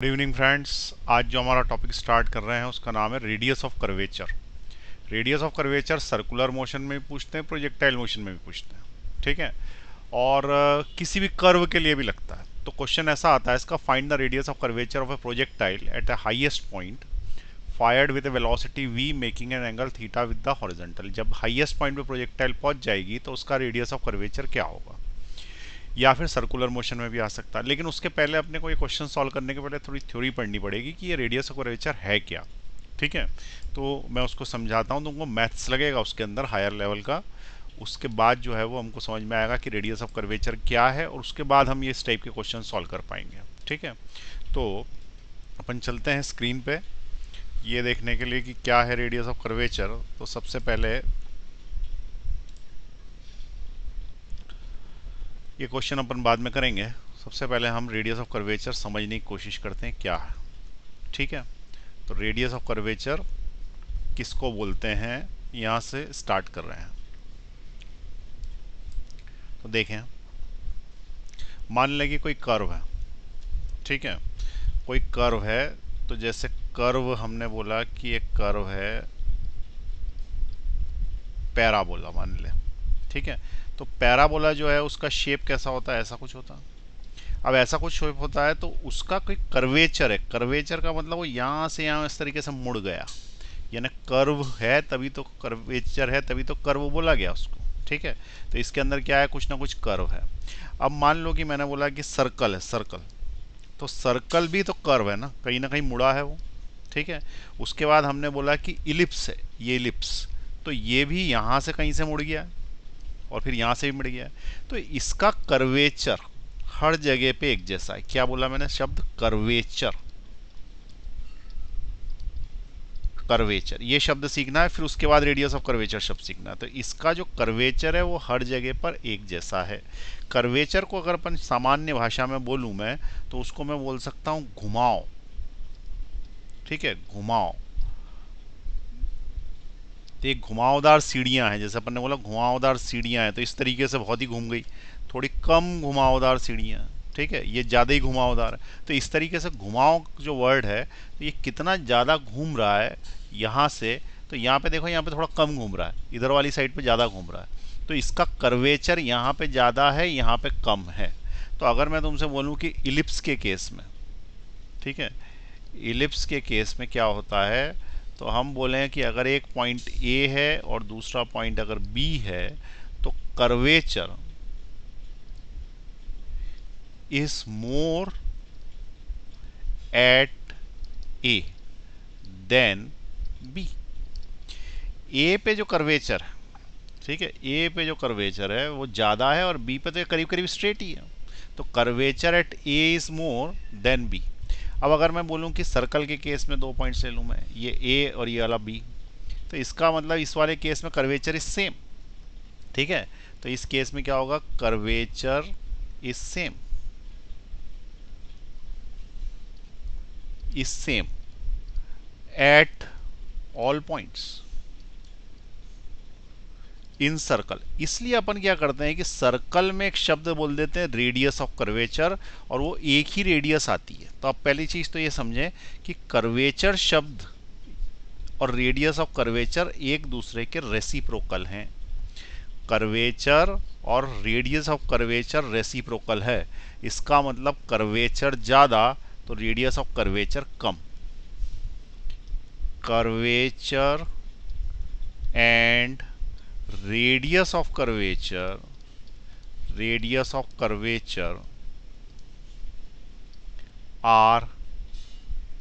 Good evening friends. आज जो हमारा टॉपिक स्टार्ट कर रहे हैं उसका नाम है radius of curvature. Radius of curvature circular motion में भी पूछते हैं, प्रोजेक्टाइल मोशन में भी पूछते हैं, ठीक है। और किसी भी कर्व के लिए भी लगता है। तो क्वेश्चन ऐसा आता है इसका, find the radius of curvature of A projectile at the highest point fired with A velocity v making an angle theta with the horizontal. जब हाईएस्ट पॉइंट पे प्रोजेक्टाइल पहुंच जाएगी तो उसका रेडियस ऑफ कर्वेचर क्या होगा, या फिर सर्कुलर मोशन में भी आ सकता है। लेकिन उसके पहले अपने को ये क्वेश्चन सॉल्व करने के पहले थोड़ी थ्योरी पढ़नी पड़ेगी कि ये रेडियस ऑफ कर्वेचर है क्या, ठीक है। तो मैं उसको समझाता हूँ, तुमको मैथ्स लगेगा उसके अंदर हायर लेवल का। उसके बाद जो है वो हमको समझ में आएगा कि रेडियस ऑफ कर्वेचर क्या है, और उसके बाद हम ये इस टाइप के क्वेश्चन सॉल्व कर पाएंगे, ठीक है। तो अपन चलते हैं स्क्रीन पे ये देखने के लिए कि क्या है रेडियस ऑफ कर्वेचर। तो सबसे पहले ये क्वेश्चन अपन बाद में करेंगे। सबसे पहले हम रेडियस ऑफ कर्वेचर समझने की कोशिश करते हैं क्या है, ठीक है। तो रेडियस ऑफ कर्वेचर किसको बोलते हैं, यहाँ से स्टार्ट कर रहे हैं। तो देखें, मान लें कि कोई कर्व है, ठीक है। कोई कर्व है, तो जैसे कर्व हमने बोला कि एक कर्व है पैराबोला मान ले, ठीक है। तो पैराबोला जो है उसका शेप कैसा होता है, ऐसा कुछ होता है। अब ऐसा कुछ शेप होता है तो उसका कोई कर्वेचर है। कर्वेचर का मतलब वो यहाँ से यहाँ इस तरीके से मुड़ गया, यानी कर्व है तभी तो कर्वेचर है, तभी तो कर्व बोला गया उसको, ठीक है। तो इसके अंदर क्या है, कुछ ना कुछ कर्व है। अब मान लो कि मैंने बोला कि सर्कल है, सर्कल, तो सर्कल भी तो कर्व है ना कहीं मुड़ा है वो, ठीक है। उसके बाद हमने बोला कि इलिप्स है, ये इलिप्स, तो ये भी यहाँ से कहीं से मुड़ गया है और फिर यहाँ से भी मुड़ गया है। तो इसका कर्वेचर हर जगह पे एक जैसा है। क्या बोला मैंने शब्द, कर्वेचर। कर्वेचर ये शब्द सीखना है, फिर उसके बाद रेडियस ऑफ कर्वेचर शब्द सीखना है। तो इसका जो कर्वेचर है वो हर जगह पर एक जैसा है। कर्वेचर को अगर अपन सामान्य भाषा में बोलूं मैं, तो उसको मैं बोल सकता हूं घुमाव, ठीक है, घुमाव। तो एक घुमावदार सीढ़ियां हैं, जैसे अपन ने बोला घुमावदार सीढ़ियां हैं, तो इस तरीके से बहुत ही घूम गई। थोड़ी कम घुमावदार सीढ़ियां, ठीक है, ये ज़्यादा ही घुमावदार है। तो इस तरीके से घुमाव जो वर्ड है, तो ये कितना ज़्यादा घूम रहा है यहाँ से। तो यहाँ पे देखो, यहाँ पे थोड़ा कम घूम रहा है, इधर वाली साइड पे ज़्यादा घूम रहा है। तो इसका कर्वेचर यहाँ पे ज़्यादा है, यहाँ पे कम है। तो अगर मैं तुमसे बोलूँ कि इलिप्स के केस में, ठीक है, इलिप्स के केस में क्या होता है, तो हम बोलें कि अगर एक पॉइंट ए है और दूसरा पॉइंट अगर बी है, तो curvature is more at A than B. A पे जो कर्वेचर है, ठीक है, ए पे जो कर्वेचर है वो ज़्यादा है, और बी पे तो करीब करीब स्ट्रेट ही है। तो curvature at A is more than B. अब अगर मैं बोलूं कि सर्कल के केस में दो पॉइंट्स ले लूं मैं, ये ए और ये वाला बी, तो इसका मतलब इस वाले केस में कर्वेचर इज सेम, ठीक है। तो इस केस में क्या होगा, curvature is same, is same at all points in circle. इसलिए अपन क्या करते हैं कि सर्कल में एक शब्द बोल देते हैं रेडियस ऑफ कर्वेचर, और वो एक ही रेडियस आती है। तो आप पहली चीज तो ये समझें कि कर्वेचर शब्द और रेडियस ऑफ कर्वेचर एक दूसरे के रेसिप्रोकल हैं। कर्वेचर और रेडियस ऑफ कर्वेचर रेसिप्रोकल है। इसका मतलब कर्वेचर ज़्यादा तो radius of curvature come. Curvature and radius of curvature, radius of curvature are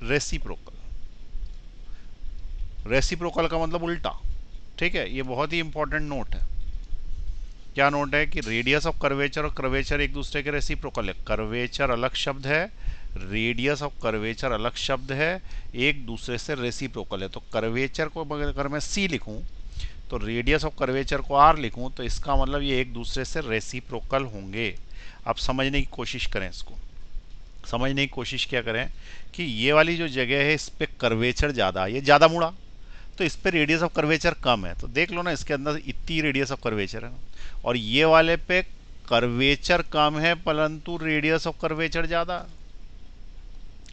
reciprocal। Reciprocal का मतलब उल्टा, ठीक है। ये बहुत ही इंपॉर्टेंट नोट है। क्या नोट है कि रेडियस ऑफ कर्वेचर और कर्वेचर एक दूसरे के रेसिप्रोकल है। कर्वेचर अलग शब्द है, रेडियस ऑफ कर्वेचर अलग शब्द है, एक दूसरे से रेसिप्रोकल है। तो कर्वेचर को अगर मैं सी लिखूं, तो रेडियस ऑफ कर्वेचर को आर लिखूं, तो इसका मतलब ये एक दूसरे से रेसिप्रोकल होंगे। अब समझने की कोशिश करें, इसको समझने की कोशिश क्या करें कि ये वाली जो जगह है इस पर कर्वेचर ज़्यादा, ये ज़्यादा मुड़ा, तो इस पर रेडियस ऑफ कर्वेचर कम है। तो देख लो ना, इसके अंदर इतनी रेडियस ऑफ कर्वेचर है, और ये वाले पे कर्वेचर कम है परंतु रेडियस ऑफ कर्वेचर ज़्यादा।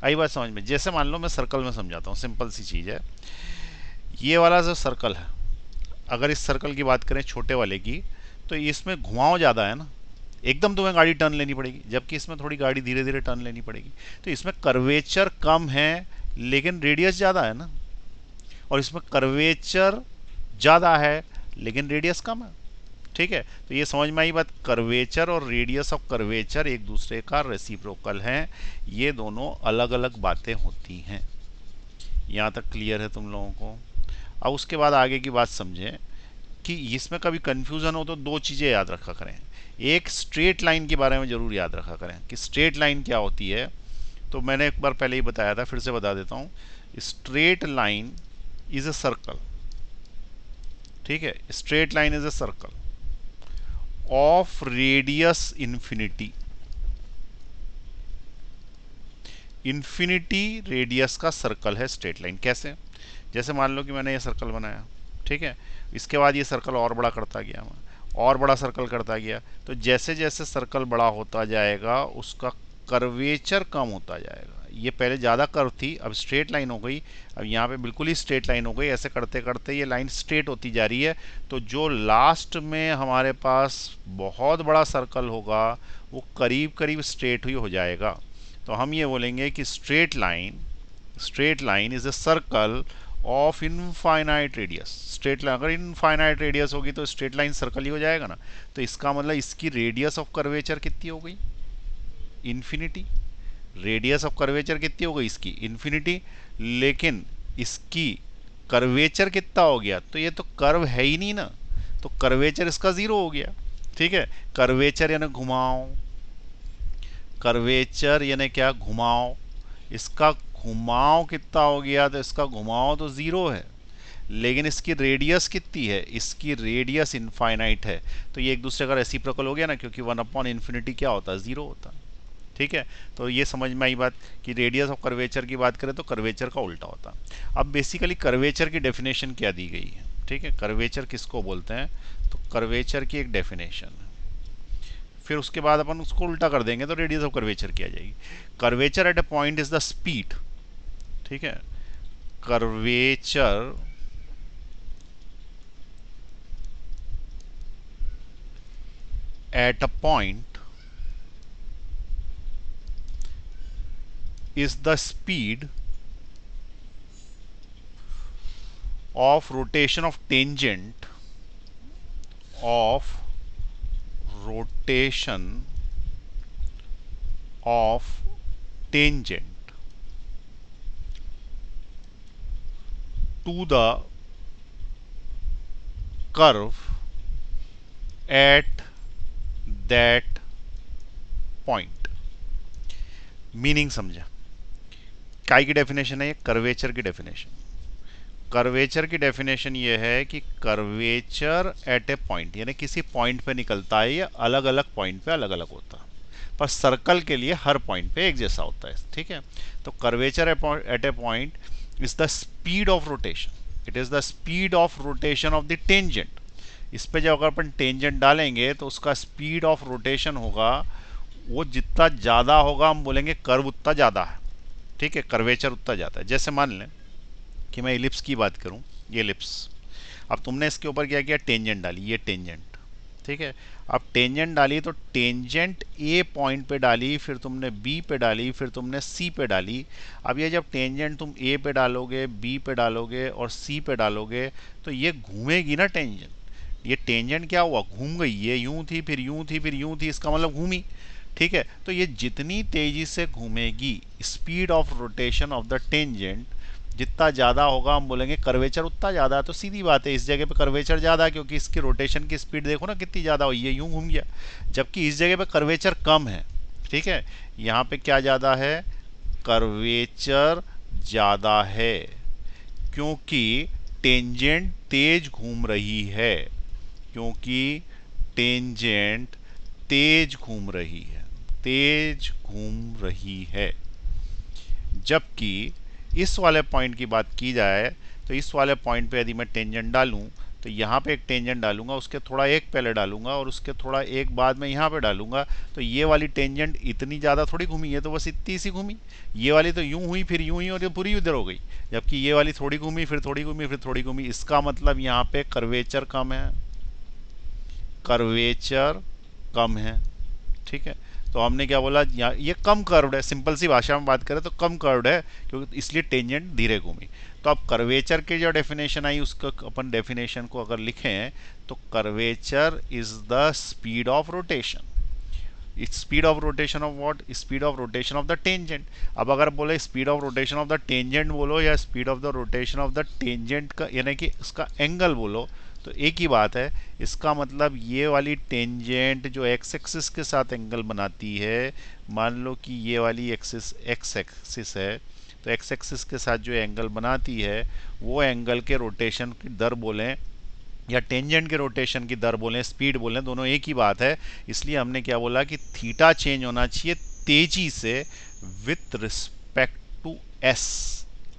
आई बात समझ में? जैसे मान लो मैं सर्कल में समझाता हूँ, सिंपल सी चीज़ है। ये वाला जो सर्कल है, अगर इस सर्कल की बात करें छोटे वाले की, तो इसमें घुमाव ज़्यादा है ना, एकदम तुम्हें गाड़ी टर्न लेनी पड़ेगी, जबकि इसमें थोड़ी गाड़ी धीरे धीरे टर्न लेनी पड़ेगी। तो इसमें कर्वेचर कम है लेकिन रेडियस ज़्यादा है ना, और इसमें कर्वेचर ज़्यादा है लेकिन रेडियस कम है। ठीक है, तो ये समझ में आई बात। कर्वेचर और रेडियस ऑफ कर्वेचर एक दूसरे का रेसिप्रोकल हैं, ये दोनों अलग अलग बातें होती हैं। यहाँ तक क्लियर है तुम लोगों को? अब उसके बाद आगे की बात समझें कि इसमें कभी कंफ्यूजन हो तो दो चीज़ें याद रखा करें। एक, स्ट्रेट लाइन के बारे में ज़रूर याद रखा करें कि स्ट्रेट लाइन क्या होती है। तो मैंने एक बार पहले ही बताया था, फिर से बता देता हूँ। Straight line is a circle, ठीक है, straight line is a circle of radius infinity. Infinity radius का सर्कल है स्ट्रेट लाइन। कैसे? जैसे मान लो कि मैंने ये सर्कल बनाया, ठीक है, इसके बाद ये सर्कल और बड़ा करता गया मैं, और बड़ा सर्कल करता गया, तो जैसे जैसे सर्कल बड़ा होता जाएगा उसका कर्वेचर कम होता जाएगा। ये पहले ज़्यादा कर्व थी, अब स्ट्रेट लाइन हो गई, अब यहाँ पे बिल्कुल ही स्ट्रेट लाइन हो गई। ऐसे करते करते ये लाइन स्ट्रेट होती जा रही है, तो जो लास्ट में हमारे पास बहुत बड़ा सर्कल होगा वो करीब करीब स्ट्रेट ही हो जाएगा। तो हम ये बोलेंगे कि straight line is a circle of infinite radius. Straight line अगर इनफाइनाइट रेडियस होगी तो स्ट्रेट लाइन सर्कल ही हो जाएगा ना। तो इसका मतलब इसकी रेडियस ऑफ कर्वेचर कितनी हो गई? इन्फिनिटी। रेडियस ऑफ कर्वेचर कितनी हो गई इसकी? इन्फिनिटी। लेकिन इसकी कर्वेचर कितना हो गया? तो ये तो कर्व है ही नहीं ना, तो कर्वेचर इसका जीरो हो गया। ठीक है, कर्वेचर यानी घुमाव, कर्वेचर यानी क्या? घुमाव। इसका घुमाव कितना हो गया? तो इसका घुमाव तो जीरो है, लेकिन इसकी रेडियस कितनी है? इसकी रेडियस इनफाइनाइट है। तो ये एक दूसरे का रेसिप्रोकल हो गया ना, क्योंकि 1/इन्फिनिटी क्या होता है? जीरो होता है। ठीक है, तो ये समझ में आई बात कि रेडियस ऑफ कर्वेचर की बात करें तो कर्वेचर का उल्टा होता है। अब बेसिकली कर्वेचर की डेफिनेशन क्या दी गई है? ठीक है, कर्वेचर किसको बोलते हैं? तो कर्वेचर की एक डेफिनेशन है, फिर उसके बाद अपन उसको उल्टा कर देंगे तो रेडियस ऑफ कर्वेचर की आ जाएगी। Curvature at A point is the speed, ठीक है, curvature at a point is the speed of rotation of tangent of rotation of tangent to the curve at that point। Meaning समझा? काय की definition है ये? Curvature की definition. Curvature की definition ये है कि कर्वेचर एट ए पॉइंट यानी किसी पॉइंट पे निकलता है, या अलग अलग पॉइंट पे अलग अलग होता है, पर सर्कल के लिए हर पॉइंट पे एक जैसा होता है। ठीक है, तो curvature at A point is the speed of rotation, it is the speed of rotation of the tangent. इस पे जब अगर अपन टेंजेंट डालेंगे तो उसका स्पीड ऑफ रोटेशन होगा, वो जितना ज़्यादा होगा हम बोलेंगे कर्व उतना ज़्यादा है। ठीक है, कर्वेचर उतना ज़्यादा है। जैसे मान लें कि मैं इलिप्स की बात करूं, ये इलिप्स, अब तुमने इसके ऊपर क्या किया? टेंजेंट डाली, ये टेंजेंट। ठीक है, अब टेंजेंट डाली तो टेंजेंट ए पॉइंट पे डाली, फिर तुमने बी पे डाली, फिर तुमने सी पे डाली। अब ये जब टेंजेंट तुम ए पे डालोगे, बी पे डालोगे और सी पे डालोगे तो ये घूमेगी ना टेंजेंट। ये टेंजेंट क्या हुआ? घूम गई। ये यूं थी, फिर यूं थी, फिर यूं थी, इसका मतलब घूमी। ठीक है, तो ये जितनी तेजी से घूमेगी, speed of rotation of the tangent जितना ज़्यादा होगा हम बोलेंगे कर्वेचर उतना ज़्यादा है। तो सीधी बात है, इस जगह पे कर्वेचर ज़्यादा है क्योंकि इसकी रोटेशन की स्पीड देखो ना कितनी ज़्यादा हुई है, यूं घूम गया। जबकि इस जगह पे कर्वेचर कम है। ठीक है, यहाँ पे क्या ज़्यादा है? कर्वेचर ज़्यादा है, क्योंकि टेंजेंट तेज घूम रही है, क्योंकि टेंजेंट तेज घूम रही है, तेज घूम रही है। जबकि इस वाले पॉइंट की बात की जाए तो इस वाले पॉइंट पे यदि मैं टेंजेंट डालूं तो यहाँ पे एक टेंजेंट डालूंगा, उसके थोड़ा एक पहले डालूंगा और उसके थोड़ा एक बाद में यहाँ पे डालूंगा, तो ये वाली टेंजेंट इतनी ज़्यादा थोड़ी घूमी है, तो बस इतनी सी घूमी। ये वाली तो यूं हुई, फिर यूं हुई और ये पूरी उधर हो गई, जबकि ये वाली थोड़ी घूमी, फिर थोड़ी घूमी, फिर थोड़ी घूमी। इसका मतलब यहाँ पे कर्वेचर कम है, कर्वेचर कम है। ठीक है, तो हमने क्या बोला, ये कम कर्व्ड है, सिंपल सी भाषा में बात करें तो कम कर्व्ड है, क्योंकि इसलिए टेंजेंट धीरे घूमी। तो अब कर्वेचर की जो डेफिनेशन आई, उसका अपन डेफिनेशन को अगर लिखें तो curvature is the speed of rotation. Its speed of rotation of what, speed of rotation of the tangent. अब अगर बोले speed of rotation of the tangent बोलो या speed of the rotation of the tangent का यानी कि इसका angle बोलो, तो एक ही बात है। इसका मतलब ये वाली टेंजेंट जो एक्स एक्सिस के साथ एंगल बनाती है, मान लो कि ये वाली एक्सिस एक्स एक्सिस है, तो एक्स एक्सिस के साथ जो एंगल बनाती है वो एंगल के रोटेशन की दर बोलें या टेंजेंट के रोटेशन की दर बोलें, स्पीड बोलें, दोनों एक ही बात है। इसलिए हमने क्या बोला कि थीटा चेंज होना चाहिए तेजी से विथ रिस्पेक्ट टू एस।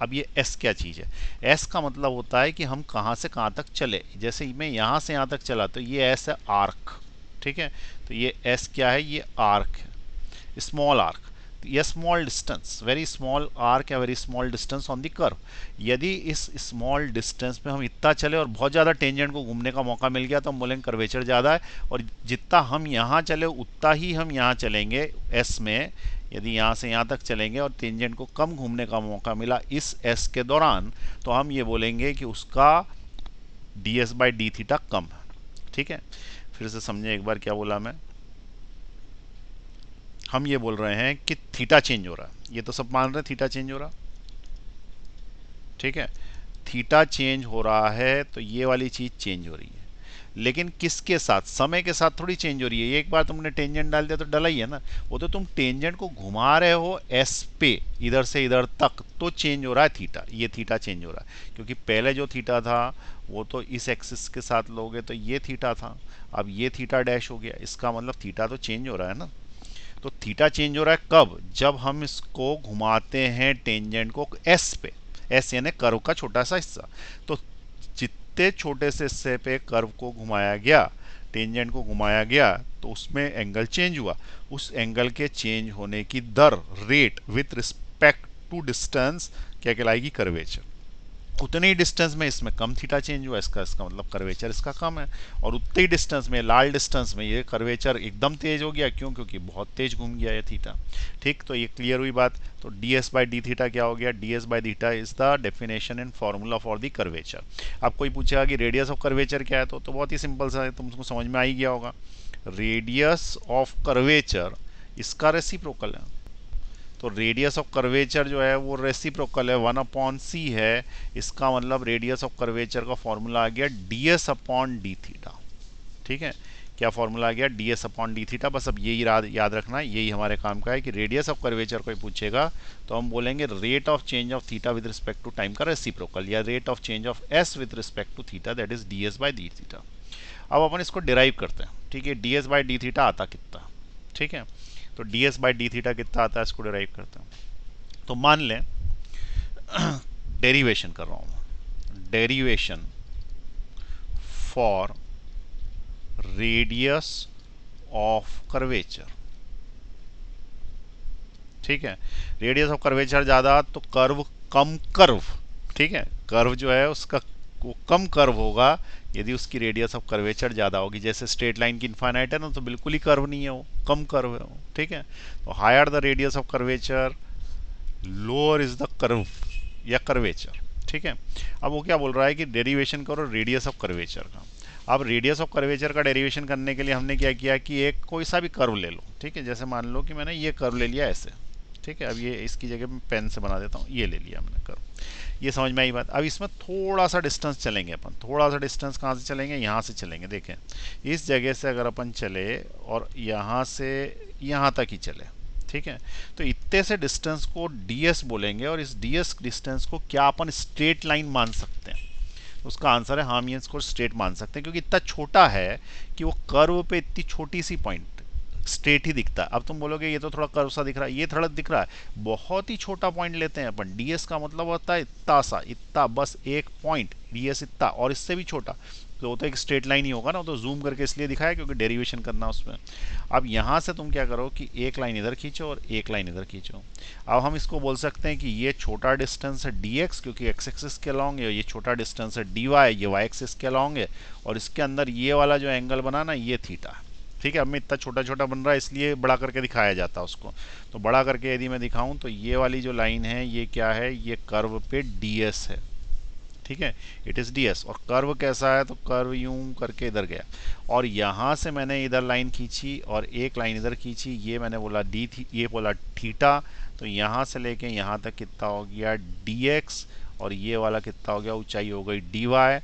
अब ये एस क्या चीज़ है? एस का मतलब होता है कि हम कहाँ से कहाँ तक चले। जैसे मैं यहाँ से यहाँ तक चला तो ये एस है, आर्क। ठीक है, तो ये एस क्या है? ये आर्क है, स्मॉल आर्क। ये small distance, very small arc या very small distance on the curve. यदि इस स्मॉल डिस्टेंस में हम इतना चले और बहुत ज़्यादा टेंजेंट को घूमने का मौका मिल गया तो हम बोलेंगे कर्वेचर ज़्यादा है, और जितना हम यहाँ चले उतना ही हम यहाँ चलेंगे एस में। यदि यहाँ से यहाँ तक चलेंगे और टेंजेंट को कम घूमने का मौका मिला इस एस के दौरान, तो हम ये बोलेंगे कि उसका d s by d theta कम है। ठीक है, फिर से समझे एक बार क्या बोला मैं। हम ये बोल रहे हैं कि थीटा चेंज हो रहा है, ये तो सब मान रहे हैं थीटा चेंज हो रहा। ठीक है, थीटा चेंज हो रहा है तो ये वाली चीज़ चेंज हो रही है, लेकिन किसके साथ? समय के साथ थोड़ी चेंज हो रही है। एक बार तुमने टेंजेंट डाल दिया तो डला ही है ना। वो तो तुम टेंजेंट को घुमा रहे हो एस पे, इधर से इधर तक, तो चेंज हो रहा है थीटा। ये थीटा चेंज हो रहा है, क्योंकि पहले जो थीटा था वो तो इस एक्सिस के साथ लोगे तो ये थीटा था, अब ये थीटा डैश हो गया। इसका मतलब थीटा तो चेंज हो रहा है ना। तो थीटा चेंज हो रहा है कब? जब हम इसको घुमाते हैं टेंजेंट को एस पे, एस यानी कर्व का छोटा सा हिस्सा। तो जितने छोटे से हिस्से पे कर्व को घुमाया गया, टेंजेंट को घुमाया गया, तो उसमें एंगल चेंज हुआ। उस एंगल के चेंज होने की दर, rate with respect to distance, क्या कहलाएगी? कर्वेचर। उतने ही डिस्टेंस में इसमें कम थीटा चेंज हुआ, इसका मतलब कर्वेचर इसका कम है। और उतने ही डिस्टेंस में, लाल डिस्टेंस में, ये कर्वेचर एकदम तेज हो गया। क्यों? क्योंकि बहुत तेज घूम गया ये थीटा। ठीक, तो ये क्लियर हुई बात। तो d s by d theta क्या हो गया? D s by theta is the definition and formula for the curvature. अब कोई पूछेगा कि रेडियस ऑफ कर्वेचर क्या है, तो बहुत ही सिंपल सा है, तुमको समझ में आ ही गया होगा। रेडियस ऑफ कर्वेचर इसका रेसिप्रोकल है। तो रेडियस ऑफ कर्वेचर जो है वो रेसिप्रोकल है, 1/c है। इसका मतलब रेडियस ऑफ कर्वेचर का फॉर्मूला आ गया ds अपॉन डी थीटा। ठीक है, क्या फॉर्मूला आ गया? ds upon d theta. बस अब यही याद रखना है, यही हमारे काम का है कि रेडियस ऑफ कर्वेचर कोई पूछेगा तो हम बोलेंगे rate of change of theta with respect to time का रेसिप्रोकल, या rate of change of s with respect to theta, that is ds by d theta. अब अपन इसको डिराइव करते हैं। ठीक है, ds बाई डी थीटा आता कितना? ठीक है, तो ds बाई डी थीटा कितना आता है, इसको डिराइव करते हैं। तो मान लें डेरिवेशन कर रहा हूँ, derivation for radius of curvature. ठीक है, रेडियस ऑफ कर्वेचर ज़्यादा तो कर्व कम कर्व। ठीक है, कर्व जो है उसका वो कम कर्व होगा यदि उसकी रेडियस ऑफ कर्वेचर ज़्यादा होगी। जैसे स्ट्रेट लाइन की इनफाइनाइट है ना, तो बिल्कुल ही कर्व नहीं है, वो कम कर्व है वो। ठीक है, तो higher the radius of curvature lower is the curve या कर्वेचर। ठीक है, अब वो क्या बोल रहा है कि डेरिवेशन करो रेडियस ऑफ कर्वेचर का। अब रेडियस ऑफ कर्वेचर का डेरिवेशन करने के लिए हमने क्या किया कि एक कोई सा भी कर्व ले लो। ठीक है, जैसे मान लो कि मैंने ये कर्व ले लिया ऐसे। ठीक है, अब ये इसकी जगह मैं पेन से बना देता हूँ, ये ले लिया मैंने कर्व। ये समझ में आई बात। अब इसमें थोड़ा सा डिस्टेंस चलेंगे अपन, थोड़ा सा डिस्टेंस कहाँ से चलेंगे? यहाँ से चलेंगे। देखें, इस जगह से अगर अपन चले और यहाँ से यहाँ तक ही चले, ठीक है, तो इतने से डिस्टेंस को ds बोलेंगे, और इस ds डिस्टेंस को क्या अपन स्ट्रेट लाइन मान सकते हैं? उसका आंसर है हाँ, हम इसको स्ट्रेट मान सकते हैं, क्योंकि इतना छोटा है कि वो कर्व पे इतनी छोटी सी पॉइंट स्ट्रेट ही दिखता है। अब तुम बोलोगे ये तो थोड़ा कर्व सा दिख रहा है, ये थोड़ा दिख रहा है, बहुत ही छोटा पॉइंट लेते हैं अपन। ds का मतलब होता है इतना सा, इतना, बस एक पॉइंट ds इतना, और इससे भी छोटा। तो वो तो एक स्ट्रेट लाइन ही होगा ना, तो जूम करके इसलिए दिखाया क्योंकि डेरिवेशन करना उसमें। अब यहाँ से तुम क्या करो कि एक लाइन इधर खींचो और एक लाइन इधर खींचो। अब हम इसको बोल सकते हैं कि ये छोटा डिस्टेंस है dx क्योंकि x एक्सिस के अलॉन्ग है, ये छोटा डिस्टेंस है dy ये y एक्सिस के अलॉन्ग है, और इसके अंदर ये वाला जो एंगल बना ना ये थीटा है। ठीक है, अब मैं इतना छोटा छोटा बन रहा है इसलिए बड़ा करके दिखाया जाता है उसको। तो बड़ा करके यदि मैं दिखाऊं तो ये वाली जो लाइन है ये क्या है, ये कर्व पे ds है। ठीक है, इट इज़ ds। और कर्व कैसा है, तो कर्व यूं करके इधर गया, और यहाँ से मैंने इधर लाइन खींची और एक लाइन इधर खींची, ये मैंने बोला डी थी, ये बोला थीटा। तो यहाँ से लेके यहाँ तक कितना हो गया dx, और ये वाला कितना हो गया, ऊंचाई हो गई dy।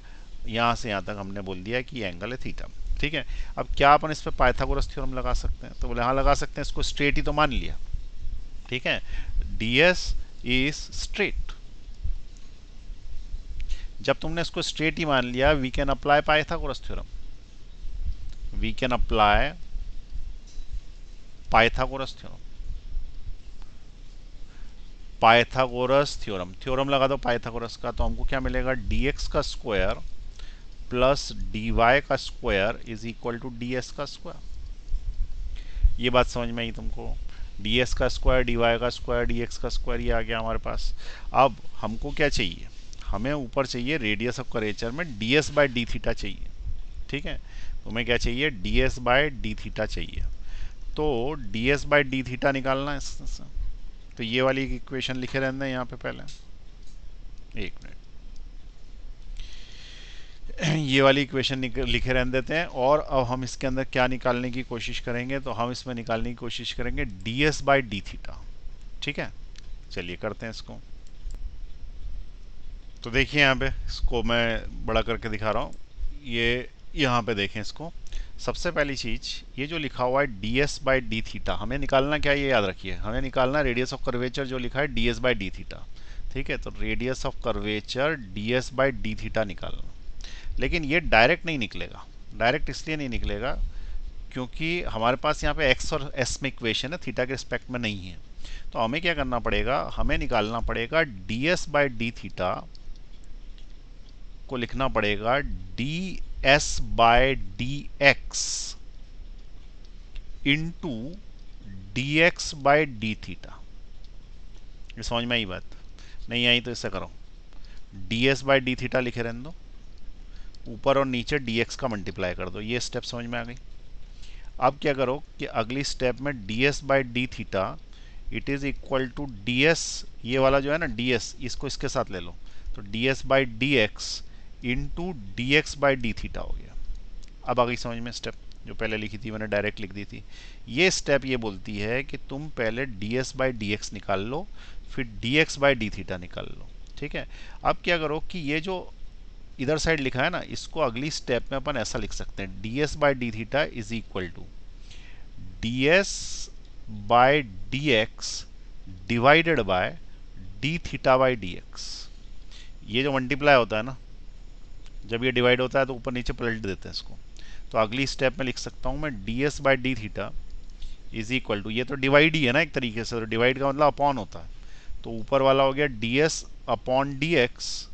यहाँ से यहाँ तक हमने बोल दिया कि ये एंगल है थीटा। ठीक है, अब क्या अपन इस पर पाइथागोरस थ्योरम लगा सकते हैं, तो बोले हाँ लगा सकते हैं, इसको स्ट्रेट ही तो मान लिया। ठीक है, ds इज स्ट्रेट। जब तुमने इसको स्ट्रेट ही मान लिया, we can apply Pythagoras theorem, we can apply Pythagoras theorem. Pythagoras theorem, theorem लगा दो पाइथागोरस का, तो हमको क्या मिलेगा, dx का स्क्वायर प्लस dy का square is equal to ds का स्क्वायर। ये बात समझ में आई तुमको, ds का स्क्वायर dy का स्क्वायर dx का स्क्वायर, ये आ गया हमारे पास। अब हमको क्या चाहिए, हमें ऊपर चाहिए रेडियस ऑफ कर्वेचर में ds बाय डी थीटा चाहिए। ठीक है, तो हमें क्या चाहिए, ds बाय डी थीटा चाहिए। तो ds बाय डी थीटा निकालना है इससे। तो ये वाली इक्वेशन लिखे रहने यहाँ पे पहले, एक मिनट, ये वाली इक्वेशन लिखे रहने देते हैं। और अब हम इसके अंदर क्या निकालने की कोशिश करेंगे, तो हम इसमें निकालने की कोशिश करेंगे ds बाय डी थीटा। ठीक है, चलिए करते हैं इसको। तो देखिए यहाँ पे इसको मैं बड़ा करके दिखा रहा हूँ, ये यहाँ पे देखें इसको। सबसे पहली चीज़ ये जो लिखा हुआ है ds बाई डी थीटा, हमें निकालना क्या है ये याद रखिए, हमें निकालना रेडियस ऑफ कर्वेचर जो लिखा है ds बाई डी थीटा। ठीक है, तो radius of curvature ds by d theta निकालना। लेकिन ये डायरेक्ट नहीं निकलेगा, डायरेक्ट इसलिए नहीं निकलेगा क्योंकि हमारे पास यहाँ पे x और s में इक्वेशन है, थीटा के रिस्पेक्ट में नहीं है। तो हमें क्या करना पड़ेगा, हमें निकालना पड़ेगा ds बाई डी थीटा को लिखना पड़ेगा ds by d x into d x by d theta. ये समझ में आई बात, नहीं आई तो इससे करो, ds बाय डी थीटा लिखे रहने दो, ऊपर और नीचे dx का मल्टीप्लाई कर दो। ये स्टेप समझ में आ गई। अब क्या करो कि अगली स्टेप में ds by d theta it is equal to ds, ये वाला जो है ना ds, इसको इसके साथ ले लो, तो ds by d x into d x by d theta हो गया। अब आ गई समझ में स्टेप, जो पहले लिखी थी मैंने डायरेक्ट लिख दी थी। ये स्टेप ये बोलती है कि तुम पहले ds बाई डी एक्स निकाल लो, फिर dx बाई डी थीटा निकाल लो। ठीक है, अब क्या करो कि ये जो इधर साइड लिखा है ना, इसको अगली स्टेप में अपन ऐसा लिख सकते हैं, ds by d theta is equal to ds by d x divided by d theta by d x. ये जो मल्टीप्लाई होता है ना, जब ये डिवाइड होता है तो ऊपर नीचे पलट देते हैं इसको। तो अगली स्टेप में लिख सकता हूँ मैं ds by d theta is equal to, ये तो डिवाइड ही है ना एक तरीके से, तो डिवाइड का मतलब अपॉन होता है, तो ऊपर वाला हो गया ds अपॉन डी एक्स,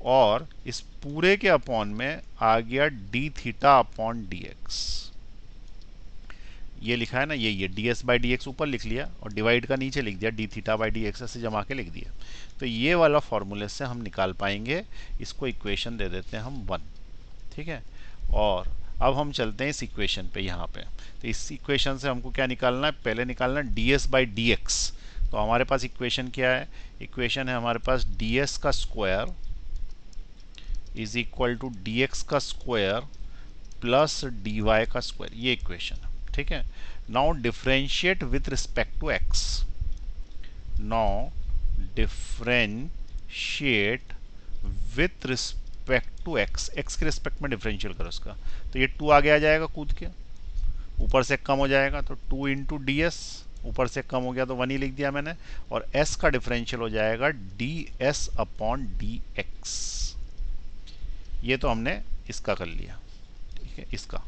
और इस पूरे के अपॉन में आ गया d theta upon d x. ये लिखा है ना, ये ds बाई डी एक्स ऊपर लिख लिया और डिवाइड का नीचे लिख दिया, D theta by d x ऐसे जमा के लिख दिया। तो ये वाला फॉर्मूले से हम निकाल पाएंगे, इसको इक्वेशन दे देते हैं हम 1। ठीक है, और अब हम चलते हैं इस इक्वेशन पे यहाँ पे। तो इस इक्वेशन से हमको क्या निकालना है, पहले निकालना है ds बाई डी एक्स। तो हमारे पास इक्वेशन क्या है, इक्वेशन है हमारे पास ds का square is equal to dx का स्क्वायर प्लस dy का स्क्वायर, ये इक्वेशन है। ठीक है, now differentiate with respect to x, now differentiate with respect to x, x के रिस्पेक्ट में डिफरेंशियल करो उसका। तो ये 2 आगे आ जाएगा कूद के, ऊपर से कम हो जाएगा, तो 2 इंटू डी एस, ऊपर से कम हो गया तो 1 ही लिख दिया मैंने, और s का डिफरेंशियल हो जाएगा ds अपॉन डी एक्स। ये तो हमने इसका कर लिया। ठीक है, इसका।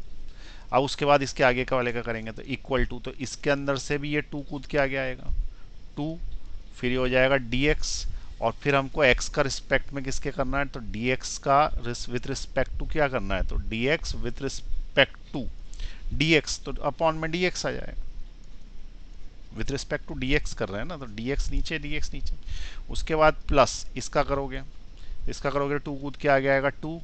अब उसके बाद इसके आगे का वाले का करेंगे, तो इक्वल टू, तो इसके अंदर से भी ये 2 कूद के आगे आएगा, 2, फिर ये हो जाएगा dx, और फिर हमको x का रिस्पेक्ट में किसके करना है, तो dx का विथ रिस्पेक्ट टू क्या करना है, तो dx with respect to dx, तो अपॉन में dx आ जाएगा, विथ रिस्पेक्ट टू dx कर रहे हैं ना, तो dx नीचे, उसके बाद प्लस इसका करोगे 2 कूद के आगे आएगा 2,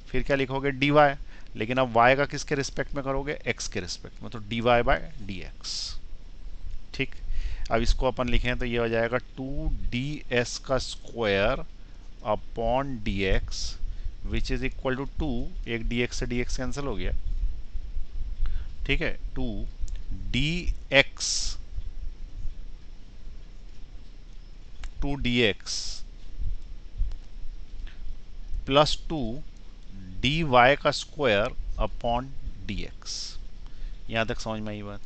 फिर क्या लिखोगे dy, लेकिन अब y का किसके रिस्पेक्ट में करोगे, x के रिस्पेक्ट में, तो dy बाय dx। ठीक, अब इसको अपन लिखें तो ये हो जाएगा 2ds का square upon dx which is equal to 2, एक dx से dx कैंसिल हो गया, ठीक है, 2dx प्लस 2 dy का स्क्वायर अपॉन dx। यहाँ तक समझ में आई बात।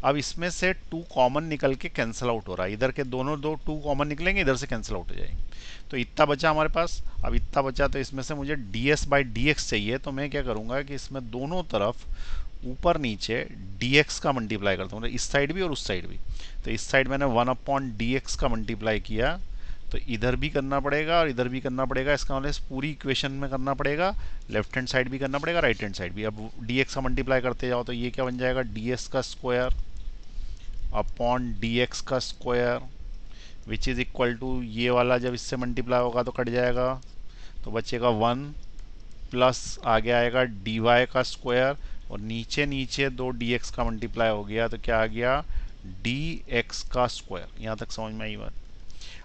अब इसमें से 2 कॉमन निकल के कैंसिल आउट हो रहा है, इधर के दोनों 2 कॉमन निकलेंगे, इधर से कैंसिल आउट हो जाएंगे, तो इतना बचा हमारे पास। अब इतना बचा तो इसमें से मुझे ds बाई dx चाहिए, तो मैं क्या करूँगा कि इसमें दोनों तरफ ऊपर नीचे dx का मल्टीप्लाई करता हूँ, इस साइड भी और उस साइड भी। तो इस साइड मैंने 1 अपॉन dx का मल्टीप्लाई किया, तो इधर भी करना पड़ेगा और इधर भी करना पड़ेगा, इसका मतलब पूरी इक्वेशन में करना पड़ेगा, लेफ्ट हैंड साइड भी करना पड़ेगा, राइट हैंड साइड भी। अब dx का मल्टीप्लाई करते जाओ तो ये क्या बन जाएगा, ds का स्क्वायर अपॉन dx का square which is equal to, ये वाला जब इससे मल्टीप्लाई होगा तो कट जाएगा, तो बचेगा 1 प्लस आगे आएगा dy का स्क्वायर, और नीचे नीचे 2 dx का मल्टीप्लाई हो गया, तो क्या आ गया, dx का स्क्वायर। यहाँ तक समझ में आई बात।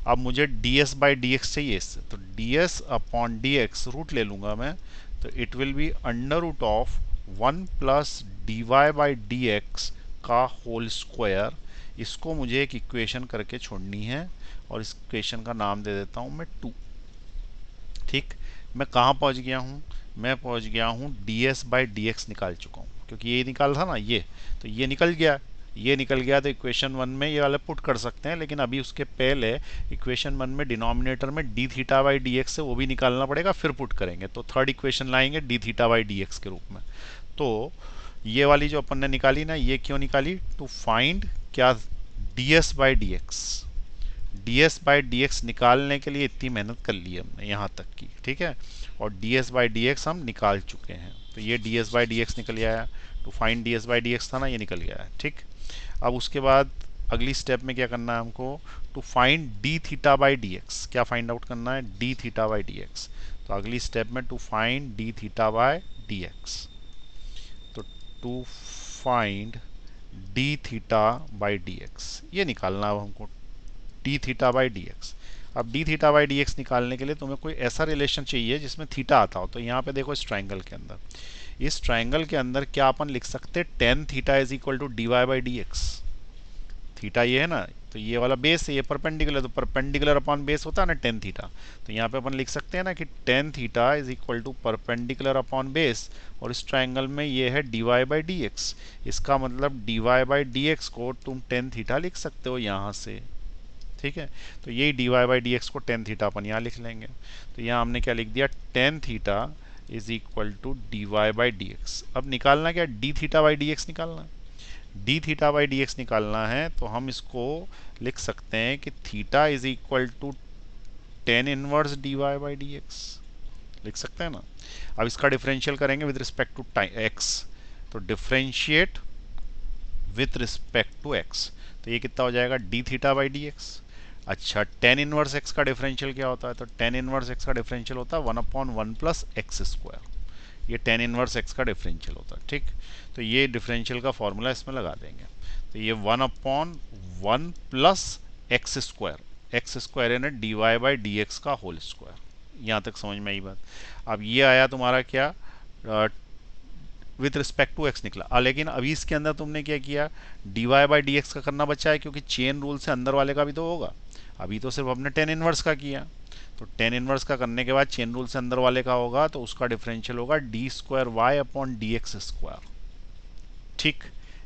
अब मुझे ds बाई dx चाहिए इससे, तो ds अपॉन dx रूट ले लूँगा मैं, तो it will be under root of 1 plus dy by dx का होल स्क्वायर। इसको मुझे एक इक्वेशन करके छोड़नी है, और इस इक्वेशन का नाम दे देता हूँ मैं 2। ठीक, मैं कहाँ पहुँच गया हूँ, मैं पहुँच गया हूँ ds बाई dx निकाल चुका हूँ, क्योंकि ये निकाल था ना ये, तो ये निकल गया, ये निकल गया, तो इक्वेशन 1 में ये वाले पुट कर सकते हैं, लेकिन अभी उसके पहले इक्वेशन 1 में डिनोमिनेटर में D theta by d x है, वो भी निकालना पड़ेगा, फिर पुट करेंगे, तो थर्ड इक्वेशन लाएंगे D theta by d x के रूप में। तो ये वाली जो अपन ने निकाली ना, ये क्यों निकाली, टू फाइंड क्या, D s by d x, d s by d x निकालने के लिए इतनी मेहनत कर ली हमने यहाँ तक की, ठीक है, और d s by d x हम निकाल चुके हैं, तो ये d s by d x निकल आया, to find d s by d x था ना, ये निकल गया है। ठीक, अब उसके बाद अगली स्टेप में क्या करना है हमको, to find d theta by d x, क्या फाइंड आउट करना है, d theta by d x. तो अगली स्टेप में to find d theta by d x, तो to find d theta by d x ये निकालना है हमको, d theta by d x. अब d theta by d x निकालने के लिए तुम्हें कोई ऐसा रिलेशन चाहिए जिसमें थीटा आता हो, तो यहाँ पे देखो इस ट्राइंगल के अंदर, इस ट्राइंगल के अंदर क्या अपन लिख सकते हैं, tan theta is equal to d y by d x. Theta ये है ना, तो ये वाला बेस है, ये परपेंडिकुलर, तो परपेंडिकुलर अपॉन बेस होता है ना टेन थीटा, तो यहाँ पे अपन लिख सकते हैं ना कि tan theta is equal to perpendicular upon base, और इस ट्राइंगल में ये है d y by d x, इसका मतलब d y by d x को तुम टेन थीटा लिख सकते हो यहाँ से। ठीक है, तो यही d y by d x को टेन थीटा अपन यहाँ लिख लेंगे, तो यहाँ हमने क्या लिख दिया, tan theta is equal to d y by d x. अब निकालना क्या, d theta by d x निकालना, d theta by d x निकालना है, तो हम इसको लिख सकते हैं कि theta is equal to tan inverse d y by d x, लिख सकते हैं ना। अब इसका डिफरेंशियल करेंगे with respect to time x, तो differentiate with respect to x, तो ये कितना हो जाएगा, d theta by d x. अच्छा, टेन इनवर्स एक्स का डिफरेंशियल क्या होता है, तो टेन इनवर्स एक्स का डिफरेंशियल होता है 1 अपॉन 1 प्लस एक्स स्क्वायर, ये टेन इनवर्स एक्स का डिफरेंशियल होता है। ठीक, तो ये डिफरेंशियल का फॉर्मूला इसमें लगा देंगे, तो ये 1 अपॉन 1 प्लस एक्स स्क्वायर है ना, d y by d x का होल स्क्वायर। यहाँ तक समझ में आई बात। अब ये आया तुम्हारा क्या, विथ रिस्पेक्ट टू एक्स निकला, लेकिन अभी इसके अंदर तुमने क्या किया, d y by d x का करना बचा है, क्योंकि चेन रूल से अंदर वाले का भी तो होगा, अभी तो सिर्फ हमने टेन इनवर्स का किया, तो टेन इनवर्स का करने के बाद चेन रूल से अंदर वाले का होगा, तो उसका डिफरेंशियल होगा d square y upon d x square. ठीक,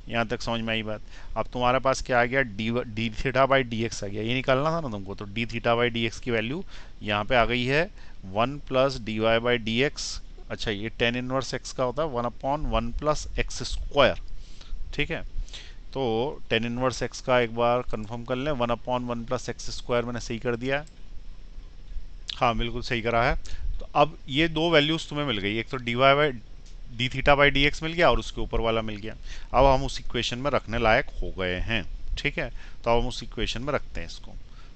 यहाँ तक समझ में आई बात। अब तुम्हारे पास क्या आ गया, d theta by d x आ गया, ये निकालना था ना तुमको, तो d theta by d x की वैल्यू यहाँ पे आ गई है 1 plus d y by d x. अच्छा, ये टेन इनवर्स एक्स का होता है 1 अपॉन 1 प्लस एक्स स्क्वायर। ठीक है, तो टेन इनवर्स एक्स का एक बार कंफर्म कर लें, 1 अपॉन 1 प्लस एक्स स्क्वायर मैंने सही कर दिया, हाँ बिल्कुल सही करा है। तो अब ये दो वैल्यूज तुम्हें मिल गई, एक तो d y by d theta by d x मिल गया और उसके ऊपर वाला मिल गया। अब हम उस इक्वेशन में रखने लायक हो गए हैं। ठीक है, तो अब हम उस इक्वेशन में रखते हैं इसको।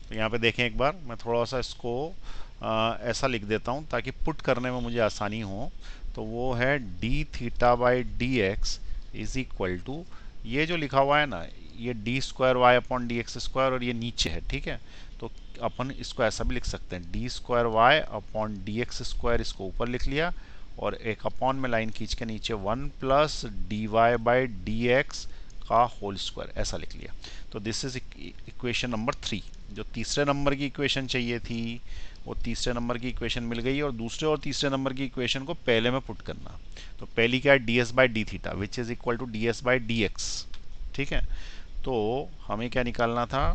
तो यहाँ पे देखें एक बार, मैं थोड़ा सा इसको ऐसा लिख देता हूँ ताकि पुट करने में मुझे आसानी हो। तो वो है d theta by d x is equal to, ये जो लिखा हुआ है ना, ये d square y upon d x square और ये नीचे है। ठीक है, तो अपन इसको ऐसा भी लिख सकते हैं, d square y upon d x square, इसको ऊपर लिख लिया और एक अपॉन में लाइन खींच के नीचे one plus d y by d x का होल स्क्वायर, ऐसा लिख लिया। तो दिस इज इक्वेशन नंबर 3। जो तीसरे नंबर की इक्वेशन चाहिए थी वो तीसरे नंबर की इक्वेशन मिल गई, और दूसरे और तीसरे नंबर की इक्वेशन को पहले में पुट करना। तो पहली क्या है, d s by d theta which is equal to d s by d x. ठीक है, तो हमें क्या निकालना था,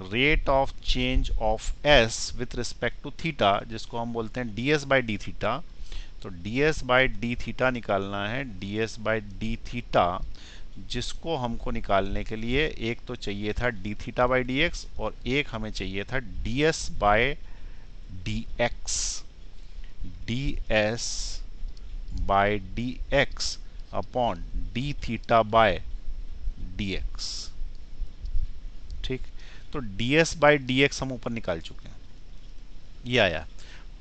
rate of change of s with respect to theta, जिसको हम बोलते हैं d s by d theta. तो d s by d theta निकालना है, d s by d theta, जिसको हमको निकालने के लिए एक तो चाहिए था d theta by d x और एक हमें चाहिए था d s by d x. D s by d x upon d theta by d x. ठीक, तो d s by d x हम ऊपर निकाल चुके हैं, ये आया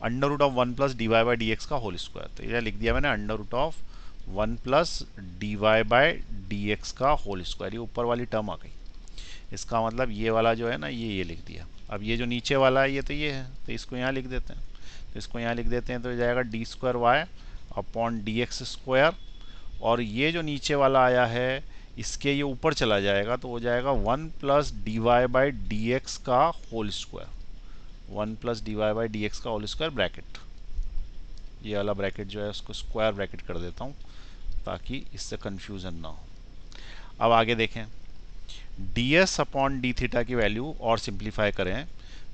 under root of one plus d y by d x का होल स्क्वायर। तो ये लिख दिया मैंने under root of one plus d y by d x का होल स्क्वायर, ये ऊपर वाली टर्म आ गई। इसका मतलब ये वाला जो है ना, ये लिख दिया। अब ये जो नीचे वाला है ये तो ये है, तो इसको यहाँ लिख देते हैं। तो इसको यहाँ लिख देते हैं तो जाएगा d square y upon d x square, और ये जो नीचे वाला आया है इसके ये ऊपर चला जाएगा तो हो जाएगा one plus d y by d x का whole square, one plus d y by d x का होल स्क्वायर ब्रैकेट। ये वाला ब्रैकेट जो है उसको स्क्वायर ब्रैकेट कर देता हूँ ताकि इससे कन्फ्यूज़न ना हो। अब आगे देखें, D S upon d theta की वैल्यू और सिंप्लीफाई करें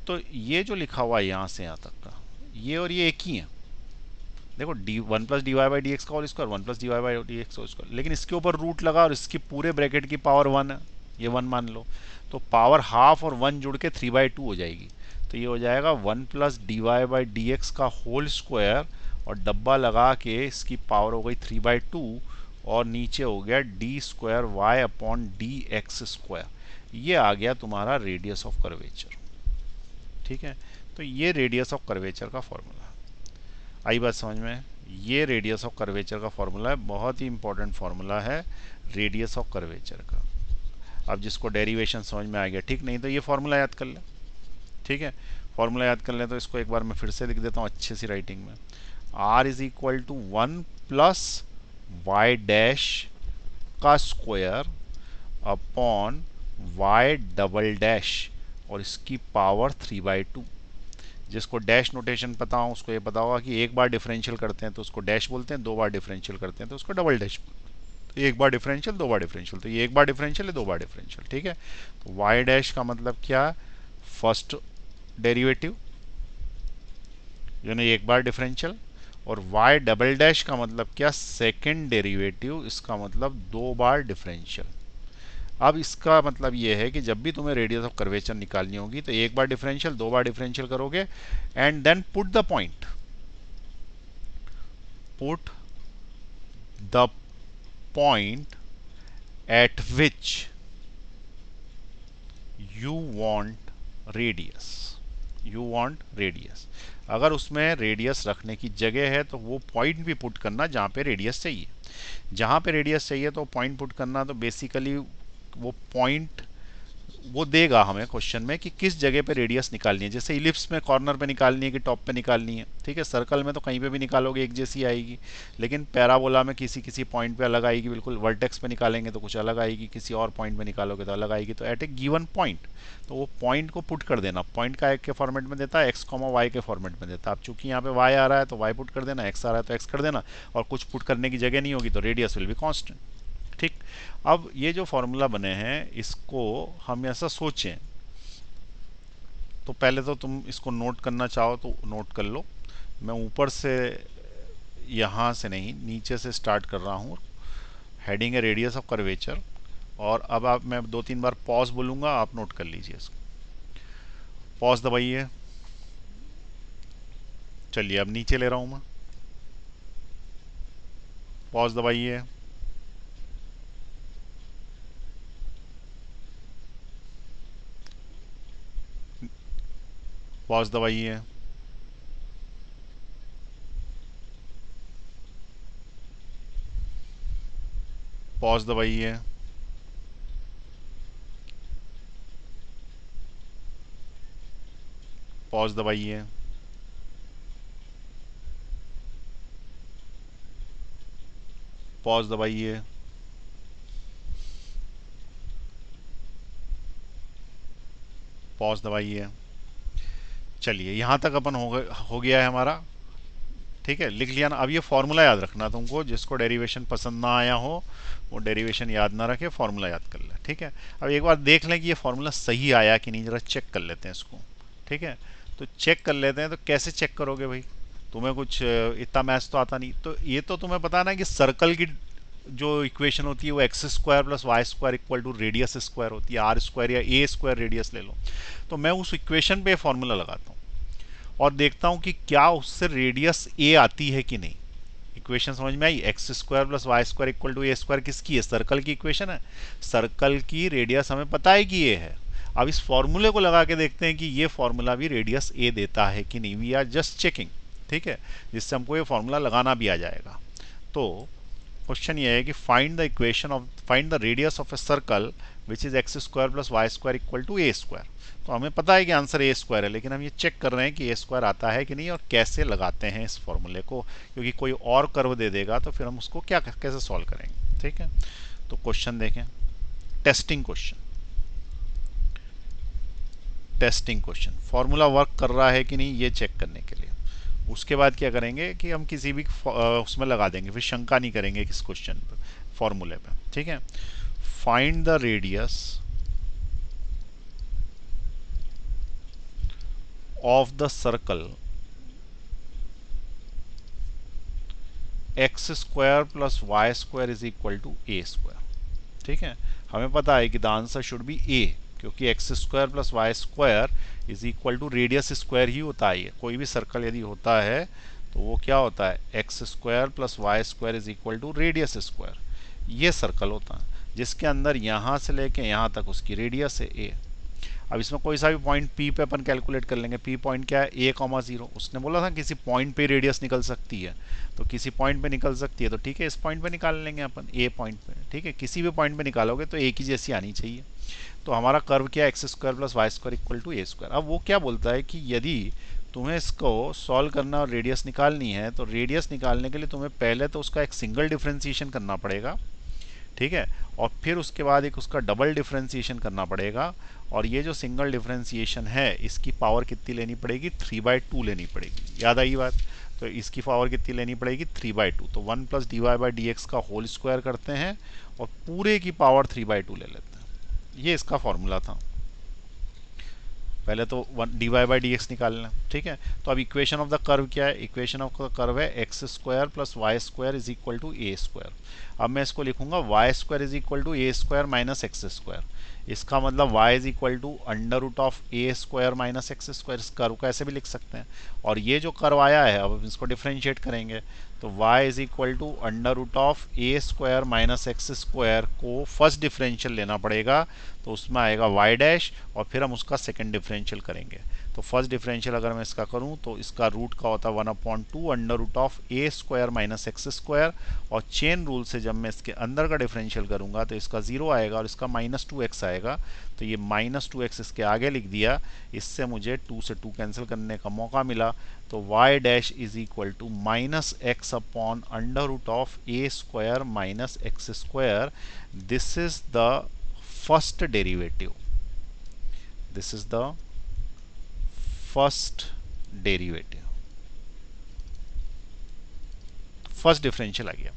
तो ये जो लिखा हुआ है यहाँ से यहाँ तक का, ये और ये एक ही है। देखो d one plus d y by d x का whole square, one plus d y by d x whole square, लेकिन इसके ऊपर रूट लगा और इसकी पूरे ब्रैकेट की पावर 1 है, ये 1 मान लो, तो पावर हाफ और 1 जुड़ के 3/2 हो जाएगी। तो ये हो जाएगा one plus d y by d x का होल स्क्वायर और डब्बा लगा के इसकी पावर हो गई 3/2 और नीचे हो गया d square y upon d x square. ये आ गया तुम्हारा रेडियस ऑफ कर्वेचर। ठीक है, तो ये रेडियस ऑफ कर्वेचर का फॉर्मूला। आई बात समझ में, ये रेडियस ऑफ कर्वेचर का फॉर्मूला है, बहुत ही इंपॉर्टेंट फॉर्मूला है रेडियस ऑफ कर्वेचर का। अब जिसको डेरिवेशन समझ में आ गया ठीक, नहीं तो ये फॉर्मूला याद कर ले। ठीक है, फॉर्मूला याद कर ले तो इसको एक बार मैं फिर से लिख देता हूँ अच्छे सी राइटिंग में, r is equal to 1 plus y dash का square upon y double dash और इसकी पावर 3/2। जिसको डैश नोटेशन पता हो उसको ये पता होगा कि एक बार डिफरेंशियल करते हैं तो उसको डैश बोलते हैं, दो बार डिफरेंशियल करते हैं तो उसको डबल डैश बोलते हैं। एक बार डिफरेंशियल दो बार डिफरेंशियल, तो ये एक बार डिफरेंशियल है दो बार डिफरेंशियल। ठीक है, तो वाई डैश का मतलब क्या, फर्स्ट डेरिवेटिव यानी एक बार डिफरेंशियल, और वाई डबल डैश का मतलब क्या, सेकेंड डेरिवेटिव, इसका मतलब दो बार डिफरेंशियल। अब इसका मतलब ये है कि जब भी तुम्हें रेडियस ऑफ कर्वेचर निकालनी होगी तो एक बार डिफरेंशियल दो बार डिफरेंशियल करोगे and then put the point, put the point at which you want radius, you want radius. अगर उसमें रेडियस रखने की जगह है तो वो पॉइंट भी पुट करना जहाँ पे रेडियस चाहिए। जहाँ पे रेडियस चाहिए तो पॉइंट पुट करना, तो बेसिकली वो पॉइंट वो देगा हमें क्वेश्चन में कि किस जगह पे रेडियस निकालनी है। जैसे इलिप्स में कॉर्नर पे निकालनी है कि टॉप पे निकालनी है। ठीक है, सर्कल में तो कहीं पे भी निकालोगे एक जैसी आएगी, लेकिन पैराबोला में किसी किसी पॉइंट पे अलग आएगी, बिल्कुल वर्टेक्स पे निकालेंगे तो कुछ अलग आएगी, किसी और पॉइंट पे निकालोगे तो अलग आएगी। तो एट ए गिवन पॉइंट तो वो पॉइंट को पुट कर देना। पॉइंट का एक के फॉर्मेट में देता है, एक्स कॉमा वाई के फॉर्मेट में देता है। अब चूंकि यहाँ पे वाई आ रहा है तो वाई पुट कर देना, एक्स आ रहा है तो एक्स कर देना, और कुछ पुट करने की जगह नहीं होगी तो रेडियस विल बी कॉन्स्टेंट। ठीक, अब ये जो फॉर्मूला बने हैं इसको हम ऐसा सोचें तो पहले तो तुम इसको नोट करना चाहो तो नोट कर लो। मैं ऊपर से यहाँ से नहीं नीचे से स्टार्ट कर रहा हूँ। हेडिंग है रेडियस ऑफ कर्वेचर, और अब आप मैं 2-3 बार पॉज बोलूँगा, आप नोट कर लीजिए इसको। पॉज दबाइए, चलिए अब नीचे ले रहा हूँ मैं, पॉज दबाइए, पॉज दबाइए, पॉज दबाइए, पॉज दबाइए, पॉज दबाइए, पॉज दबाइए। चलिए यहाँ तक अपन हो गया है हमारा। ठीक है, लिख लिया ना। अब ये फॉर्मूला याद रखना तुमको, जिसको डेरिवेशन पसंद ना आया हो वो डेरिवेशन याद ना रखे, फॉर्मूला याद कर ले। ठीक है, अब एक बार देख लें कि ये फॉर्मूला सही आया कि नहीं, जरा चेक कर लेते हैं इसको। ठीक है, तो चेक कर लेते हैं। तो कैसे चेक करोगे भाई, तुम्हें कुछ इतना मैथ्स तो आता नहीं, तो ये तो तुम्हें पता ना कि सर्कल की जो इक्वेशन होती है वो x square plus y square equal to radius square होती है, आर स्क्वायर या ए स्क्वायर रेडियस ले लो। तो मैं उस इक्वेशन पे फॉर्मूला लगाता हूँ और देखता हूँ कि क्या उससे रेडियस ए आती है कि नहीं। इक्वेशन समझ में आई, x square plus y square equal to a square किसकी है, सर्कल की इक्वेशन है। सर्कल की रेडियस हमें पता है कि ये है। अब इस फॉर्मूले को लगा के देखते हैं कि ये फॉर्मूला भी रेडियस ए देता है कि नहीं, वी आर जस्ट चेकिंग। ठीक है, जिससे हमको ये फॉर्मूला लगाना भी आ जाएगा। तो क्वेश्चन ये है कि find the radius of a circle which is x square plus y square equal to a square. तो हमें पता है कि आंसर ए स्क्वायर है, लेकिन हम ये चेक कर रहे हैं कि ए स्क्वायर आता है कि नहीं और कैसे लगाते हैं इस फॉर्मूले को, क्योंकि कोई और कर्व दे देगा तो फिर हम उसको क्या कैसे सॉल्व करेंगे। ठीक है, तो क्वेश्चन देखें, testing question. Testing question, formula work कर रहा है कि नहीं ये चेक करने के लिए। उसके बाद क्या करेंगे कि हम किसी भी उसमें लगा देंगे, फिर शंका नहीं करेंगे किस क्वेश्चन पे, फॉर्मूले पे। ठीक है, find the radius of the circle x square plus y square is equal to a square. ठीक है, हमें पता है कि the answer should be a, क्योंकि x square plus y square is equal to radius square ही होता है। कोई भी सर्कल यदि होता है तो वो क्या होता है, x square plus y square is equal to radius square. ये सर्कल होता है जिसके अंदर यहाँ से लेके यहाँ तक उसकी रेडियस है ए। अब इसमें कोई सा भी पॉइंट पी पे अपन कैलकुलेट कर लेंगे। पी पॉइंट क्या है, ए कॉमा जीरो। उसने बोला था किसी पॉइंट पे रेडियस निकल सकती है, तो किसी पॉइंट पे निकल सकती है, तो ठीक है इस पॉइंट पे निकाल लेंगे अपन, ए पॉइंट पे। ठीक है, किसी भी पॉइंट पे निकालोगे तो ए की जैसी आनी चाहिए। तो हमारा कर्व क्या है, x square plus y square equal to a square. अब वो क्या बोलता है कि यदि तुम्हें इसको सॉल्व करना और रेडियस निकालनी है, तो रेडियस निकालने के लिए तुम्हें पहले तो उसका एक सिंगल डिफ्रेंसिएशन करना पड़ेगा। ठीक है, और फिर उसके बाद एक उसका डबल डिफ्रेंसिएशन करना पड़ेगा। और ये जो सिंगल डिफ्रेंसिएशन है इसकी पावर कितनी लेनी पड़ेगी, 3/2 लेनी पड़ेगी। याद आई बात, तो इसकी पावर कितनी लेनी पड़ेगी, 3/2। तो 1 plus d y by d x का होल स्क्वायर करते हैं और पूरे की पावर 3/2 ले लेते हैं। ये इसका फॉर्मूला था। पहले तो d y by d x निकालना। ठीक है, तो अब इक्वेशन ऑफ द कर्व क्या है, इक्वेशन ऑफ द कर्व है x square plus y square is equal to a square. अब मैं इसको लिखूंगा y square is equal to a square minus x square. इसका मतलब y is equal to under root of a square minus x square. इस curve को ऐसे भी लिख सकते हैं। और ये जो कर्व आया है अब इसको डिफ्रेंशिएट करेंगे, तो y is equal to under root of a square minus x square को फर्स्ट डिफरेंशियल लेना पड़ेगा, तो उसमें आएगा y डैश, और फिर हम उसका सेकंड डिफरेंशियल करेंगे। तो फर्स्ट डिफरेंशियल अगर मैं इसका करूं तो इसका रूट का होता है 1/2 under root of a square minus x square. और चेन रूल से जब मैं इसके अंदर का डिफरेंशियल करूंगा तो इसका 0 आएगा और इसका -2x आएगा। तो ये -2x इसके आगे लिख दिया, इससे मुझे 2 से 2 कैंसिल करने का मौका मिला। तो y dash is equal to -x upon under root of a square minus x square. This is the first derivative, this is the first derivative, first differential आ गया।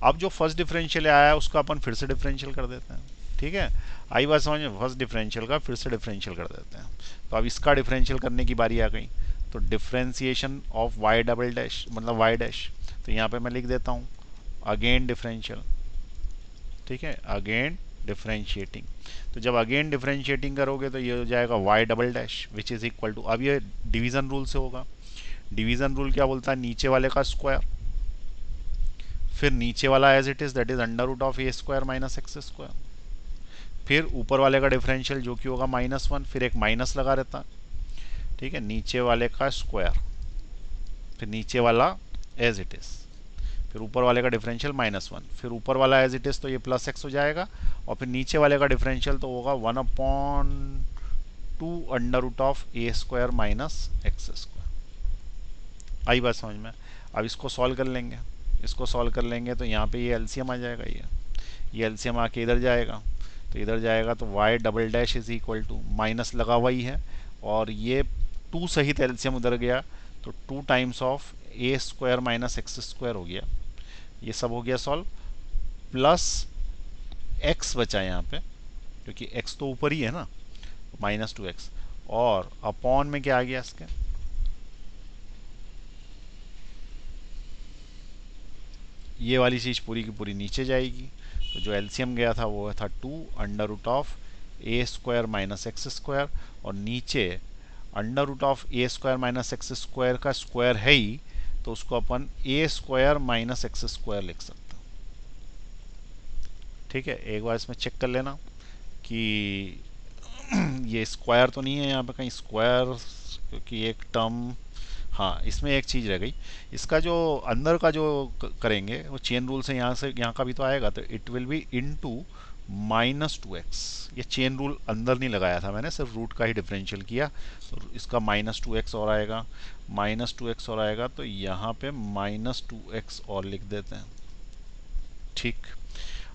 अब जो फर्स्ट डिफरेंशियल आया है उसका अपन फिर से डिफरेंशियल कर देते हैं। ठीक है, आई बात समझ में, फर्स्ट डिफरेंशियल का फिर से डिफरेंशियल कर देते हैं। तो अब इसका डिफरेंशियल करने की बारी आ गई। तो differentiation of y double dash मतलब वाई डैश, तो यहाँ पे मैं लिख देता हूँ अगेन डिफरेंशियल। ठीक है, अगेन डिफरेंशिएटिंग। तो जब अगेन डिफरेंशिएटिंग करोगे तो ये हो जाएगा y double dash which is equal to, अब ये डिवीजन रूल से होगा। डिवीजन रूल क्या बोलता है, नीचे वाले का स्क्वायर, फिर नीचे वाला as it is, that is under root of a square minus x square, फिर ऊपर वाले का डिफरेंशियल जो कि होगा -1, फिर एक माइनस लगा रहता है, ठीक है, नीचे वाले का स्क्वायर, फिर नीचे वाला एज इट इज, फिर ऊपर वाले का डिफरेंशियल -1, फिर ऊपर वाला एज इट इज तो ये प्लस एक्स हो जाएगा, और फिर नीचे वाले का डिफरेंशियल तो होगा 1/2 under root of a square minus x square. आई बात समझ में। अब इसको सॉल्व कर लेंगे, इसको सॉल्व कर लेंगे तो यहाँ पे ये एलसीएम आ जाएगा, ये एलसीएम आके इधर जाएगा, तो इधर जाएगा तो y double dash is equal to, minus लगा हुआ ही है और ये 2 सहित एलसीएम उधर गया तो 2 times of a square minus x square हो गया, ये सब हो गया सॉल्व, प्लस x बचा यहाँ पे क्योंकि x तो ऊपर ही है ना, -2x, और अपॉन में क्या आ गया इसके, ये वाली चीज़ पूरी की पूरी नीचे जाएगी, तो जो एलसीएम गया था वो था 2 under root of a square minus x square, और नीचे under root of a square minus x square का स्क्वायर है ही, तो उसको अपन a square minus x square लिख सकते हैं। ठीक है, एक बार इसमें चेक कर लेना कि ये स्क्वायर तो नहीं है यहाँ पे कहीं स्क्वायर, क्योंकि एक टर्म, हाँ इसमें एक चीज़ रह गई, इसका जो अंदर का जो करेंगे वो चेन रूल से यहाँ का भी तो आएगा, तो it will B into -2x, ये चेन रूल अंदर नहीं लगाया था मैंने, सिर्फ रूट का ही डिफरेंशियल किया, तो इसका -2x और आएगा, -2x और आएगा, तो यहाँ पे -2x और लिख देते हैं। ठीक,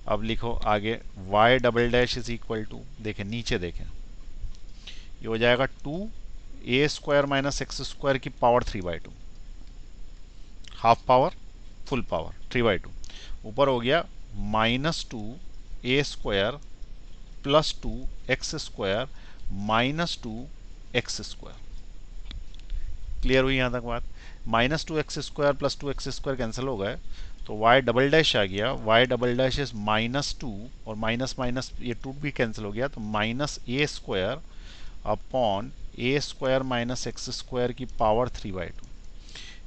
अब लिखो आगे y double dash is equal to, देखें नीचे देखें, ये हो जाएगा 2 a square minus x square की power 3/2, half power full power 3/2, ऊपर हो गया -2 a square plus 2 x square -2 x square. Clear हुई यहाँ तक बात, -2 x square plus 2 x square cancel हो गए, तो y डबल डैश आ गया, y डबल डैश इज -2 और माइनस माइनस ये 2 भी कैंसिल हो गया, तो -a square upon a square minus x square की पावर 3/2,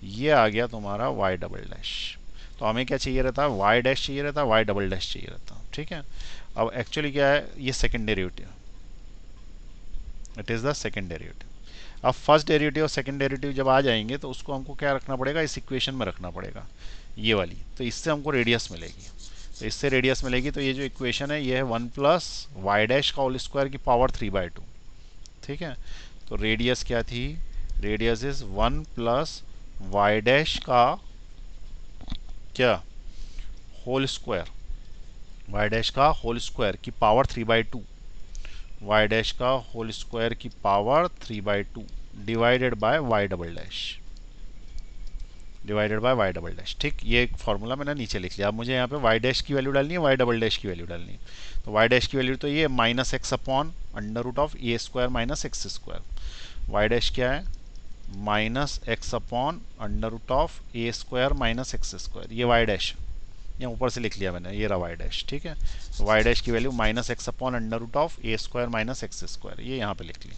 ये आ गया तुम्हारा y डबल डैश। तो हमें क्या चाहिए रहता है, y डैश चाहिए रहता, y डबल डैश चाहिए रहता, ठीक है। अब एक्चुअली क्या है, ये second derivative, it is the second derivative. अब फर्स्ट डेरिवेटिव और सेकंड डेरिवेटिव जब आ जाएंगे तो उसको हमको क्या रखना पड़ेगा, इस इक्वेशन में रखना पड़ेगा, ये वाली, तो इससे हमको रेडियस मिलेगी, तो इससे रेडियस मिलेगी, तो ये जो इक्वेशन है ये है 1 प्लस वाई डैश का होल स्क्वायर की पावर 3/2, ठीक है। तो रेडियस क्या थी, radius is 1 plus y dash का क्या होल स्क्वायर, वाई डैश का होल स्क्वायर की पावर 3/2, वाई डैश का होल स्क्वायर की power 3/2 divided by y double dash, divided by y double dash. ठीक, ये एक फॉर्मूला मैंने नीचे लिख लिया। अब मुझे यहाँ पे वाई डैश की वैल्यू डालनी है, वाई डबल डैश की वैल्यू डालनी है, तो वाई डैश की वैल्यू तो ये -x upon under root of a square minus x square, y dash क्या है -x upon under root of a square minus x square, ये वाई डैश यहाँ ऊपर से लिख लिया मैंने, ये रहा वाई डैश, ठीक है। तो वाई डैश की value -x upon under root of a square minus x square, ये यहाँ पे लिख ली,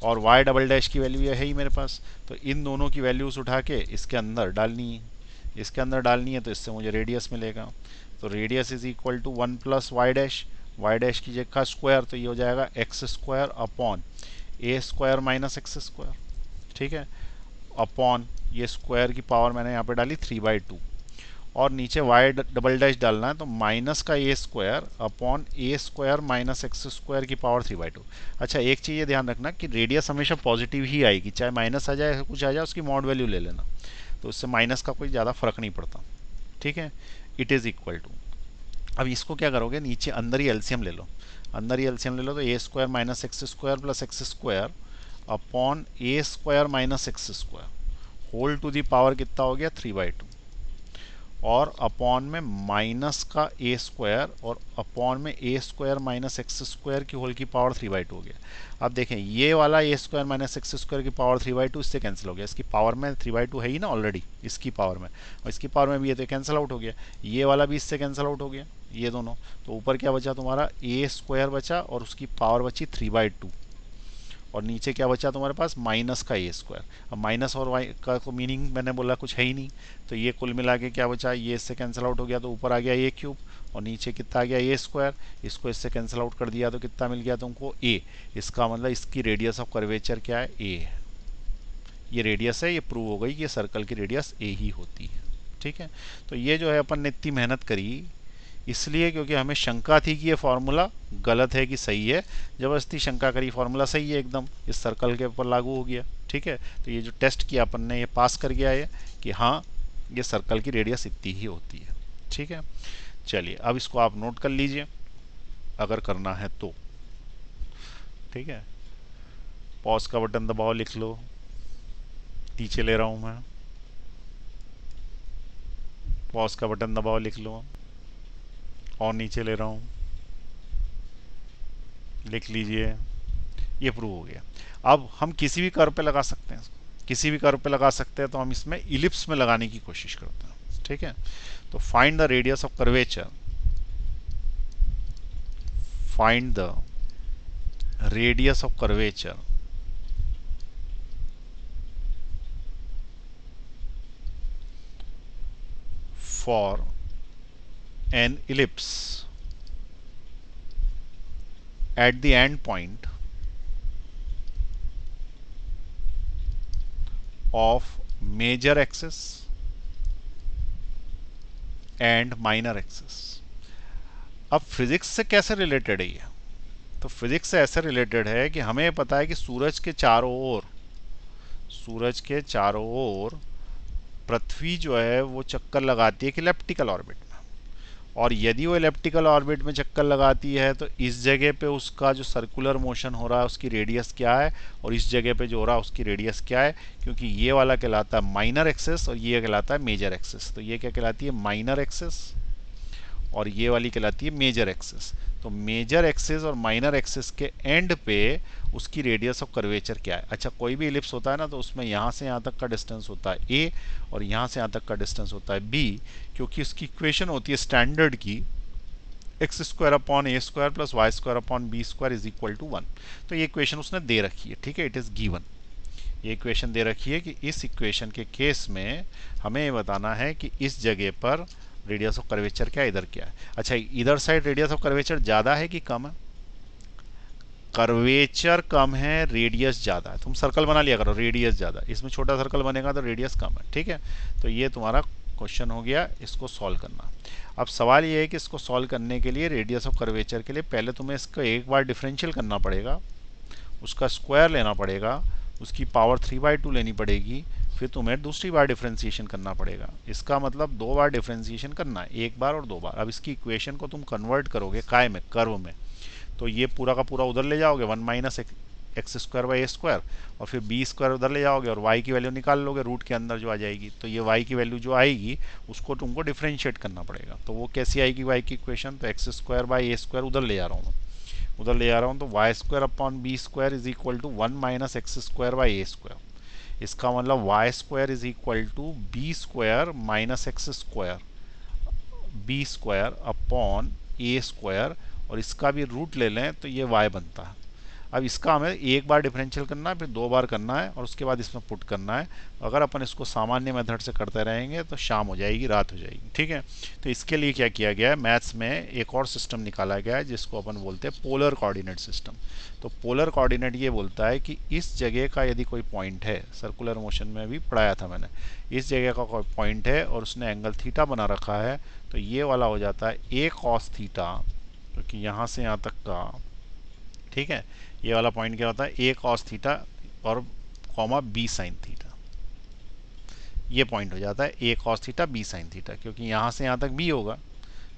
और वाई डबल डैश की वैल्यू ये है ही मेरे पास, तो इन दोनों की वैल्यूज उठा के इसके अंदर डालनी है, इसके अंदर डालनी है, तो इससे मुझे रेडियस मिलेगा, तो radius is equal to 1 plus y dash की जगह स्क्वायर, तो ये हो जाएगा x square upon a square minus x square, ठीक है, अपॉन ये स्क्वायर की पावर मैंने यहाँ पे डाली 3/2, और नीचे वाई डबल डैश डालना है, तो माइनस का ए square upon a square minus x square की पावर 3/2। अच्छा, एक चीज़ ये ध्यान रखना कि रेडियस हमेशा पॉजिटिव ही आएगी, चाहे माइनस आ जाए कुछ आ जाए, उसकी मॉड वैल्यू ले लेना, तो उससे माइनस का कोई ज़्यादा फर्क नहीं पड़ता, ठीक है। इट इज़ इक्वल टू, अब इसको क्या करोगे, नीचे अंदर ही एलसीएम ले लो, अंदर ही एलसीएम ले लो, तो a square minus x square plus x square upon a square minus x square whole to the power कितना हो गया 3/2, और अपॉन में माइनस का ए स्क्वायर और अपॉन में a square minus x square की होल की पावर 3/2 हो गया। अब देखें ये वाला ए स्क्वायर माइनस एक्स स्क्वायर की पावर 3/2 इससे कैंसिल हो गया, इसकी पावर में 3/2 है ही ना ऑलरेडी, इसकी पावर में और इसकी पावर में भी, ये तो कैंसिल आउट हो गया, ये वाला भी इससे कैंसिल आउट हो गया, ये दोनों, तो ऊपर क्या बचा तुम्हारा ए स्क्वायर बचा और उसकी पावर बची 3/2, और नीचे क्या बचा तुम्हारे पास, माइनस का ए स्क्वायर। अब माइनस और वाई का को मीनिंग मैंने बोला कुछ है ही नहीं, तो ये कुल मिला के क्या बचा, ये इससे कैंसिल आउट हो गया तो ऊपर आ गया ए क्यूब, और नीचे कितना आ गया ए स्क्वायर, इसको इससे कैंसिल आउट कर दिया तो कितना मिल गया तुमको, ए। इसका मतलब इसकी रेडियस ऑफ कर्वेचर क्या है, ए है। ये रेडियस है, ये प्रूव हो गई कि ये सर्कल की रेडियस ए ही होती है। ठीक है, तो ये जो है अपन ने इतनी मेहनत करी इसलिए क्योंकि हमें शंका थी कि ये फॉर्मूला गलत है कि सही है। जबरदस्ती शंका करी, फॉर्मूला सही है एकदम, इस सर्कल के ऊपर लागू हो गया। ठीक है, तो ये जो टेस्ट किया अपन ने, ये पास कर गया है कि हाँ ये सर्कल की रेडियस इतनी ही होती है। ठीक है, चलिए अब इसको आप नोट कर लीजिए अगर करना है तो। ठीक है, पॉज का बटन दबाओ, लिख लो, नीचे ले रहा हूं मैं, पॉज का बटन दबाओ, लिख लो, और नीचे ले रहा हूं, लिख लीजिए, ये प्रूव हो गया। अब हम किसी भी कर्व पे लगा सकते हैं, किसी भी कर्व पे लगा सकते हैं, तो हम इसमें इलिप्स में लगाने की कोशिश करते हैं। ठीक है, तो find the radius of curvature, find the radius of curvature for an ellipse at the end point of major axis and minor axis। अब फिजिक्स से कैसे रिलेटेड है ये, तो फिजिक्स से ऐसे रिलेटेड है कि हमें पता है कि सूरज के चारों ओर, सूरज के चारों ओर पृथ्वी जो है वो चक्कर लगाती है कि इलिप्टिकल ऑर्बिट में, और यदि वो इलिप्टिकल ऑर्बिट में चक्कर लगाती है तो इस जगह पे उसका जो सर्कुलर मोशन हो रहा है उसकी रेडियस क्या है, और इस जगह पे जो हो रहा है उसकी रेडियस क्या है, क्योंकि ये वाला कहलाता है माइनर एक्सिस और ये कहलाता है मेजर एक्सिस। तो ये क्या कहलाती है, माइनर एक्सिस, और ये वाली कहलाती है मेजर एक्सिस। तो मेजर एक्सिस और माइनर एक्सिस के एंड पे उसकी रेडियस ऑफ कर्वेचर क्या है। अच्छा, कोई भी इलिप्स होता है ना, तो उसमें यहाँ से यहाँ तक का डिस्टेंस होता है ए, और यहाँ से यहाँ तक का डिस्टेंस होता है बी, क्योंकि उसकी इक्वेशन होती है स्टैंडर्ड की x square upon a square plus y square upon b square is equal to 1। तो ये इक्वेशन उसने दे रखी है। ठीक है, इट इज़ गिवन, ये इक्वेशन दे रखी है कि इस इक्वेशन के केस में हमें ये बताना है कि इस जगह पर रेडियस ऑफ कर्वेचर क्या है, इधर क्या है। अच्छा, इधर साइड रेडियस ऑफ कर्वेचर ज़्यादा है कि कम है, कर्वेचर कम है, रेडियस ज़्यादा है। तुम सर्कल बना लिया करो, रेडियस ज़्यादा, इसमें छोटा सर्कल बनेगा तो रेडियस कम है। ठीक है, तो ये तुम्हारा क्वेश्चन हो गया, इसको सॉल्व करना। अब सवाल ये है कि इसको सॉल्व करने के लिए रेडियस ऑफ कर्वेचर के लिए पहले तुम्हें इसको एक बार डिफरेंशियल करना पड़ेगा, उसका स्क्वायर लेना पड़ेगा, उसकी पावर 3/2 लेनी पड़ेगी, फिर तुम्हें दूसरी बार डिफरेंशिएशन करना पड़ेगा। इसका मतलब 2 बार डिफरेंशिएशन करना है, एक बार और 2 बार। अब इसकी इक्वेशन को तुम कन्वर्ट करोगे काय में, कर्व में, तो ये पूरा का पूरा उधर ले जाओगे 1 minus x square by a square, और फिर बी स्क्वायर उधर ले जाओगे और वाई की वैल्यू निकाल लोगे रूट के अंदर जो आ जाएगी। तो ये वाई की वैल्यू जो आएगी उसको तुमको डिफरेंशिएट करना पड़ेगा। तो वो कैसी आएगी वाई की इक्वेशन, तो x square by a square उधर ले जा रहा हूँ, उधर ले जा रहा हूँ, तो y square upon b square is equal to 1 minus x square by a square. इसका मतलब y square is equal to b square minus x square, b square upon a square, और इसका भी रूट ले लें तो ये y बनता है। अब इसका हमें एक बार डिफरेंशियल करना है, फिर 2 बार करना है, और उसके बाद इसमें पुट करना है। अगर अपन इसको सामान्य मेथड से करते रहेंगे तो शाम हो जाएगी, रात हो जाएगी। ठीक है, तो इसके लिए क्या किया गया है, मैथ्स में एक और सिस्टम निकाला गया है जिसको अपन बोलते हैं पोलर कोऑर्डिनेट सिस्टम। तो पोलर कोऑर्डिनेट ये बोलता है कि इस जगह का यदि कोई पॉइंट है, सर्कुलर मोशन में भी पढ़ाया था मैंने, इस जगह का कोई पॉइंट है और उसने एंगल थीटा बना रखा है, तो ये वाला हो जाता है ए कॉस थीटा, क्योंकि यहाँ से यहाँ तक का, ठीक है, ये वाला पॉइंट क्या होता है, ए कॉस थीटा और कॉमा बी साइन थीटा, ये पॉइंट हो जाता है a cos theta b sine theta, क्योंकि यहाँ से यहाँ तक बी होगा,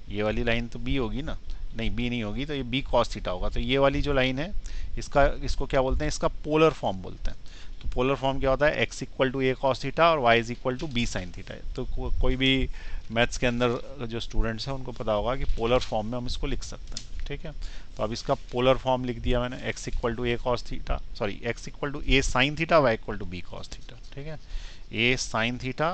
ये वाली लाइन तो बी होगी ना, नहीं बी नहीं होगी, तो ये बी कॉस थीटा होगा। तो ये वाली जो लाइन है इसको क्या बोलते हैं, इसका पोलर फॉर्म बोलते हैं। तो पोलर फॉर्म क्या होता है, x equal to a cos theta और y is equal to b sine theta. तो कोई भी मैथ्स के अंदर जो स्टूडेंट्स हैं उनको पता होगा कि पोलर फॉर्म में हम इसको लिख सकते हैं। ठीक है, तो अब इसका पोलर फॉर्म लिख दिया मैंने, x equal to a cos theta, sorry x equal to a sine theta, y equal to b cos theta. ठीक है, a sine theta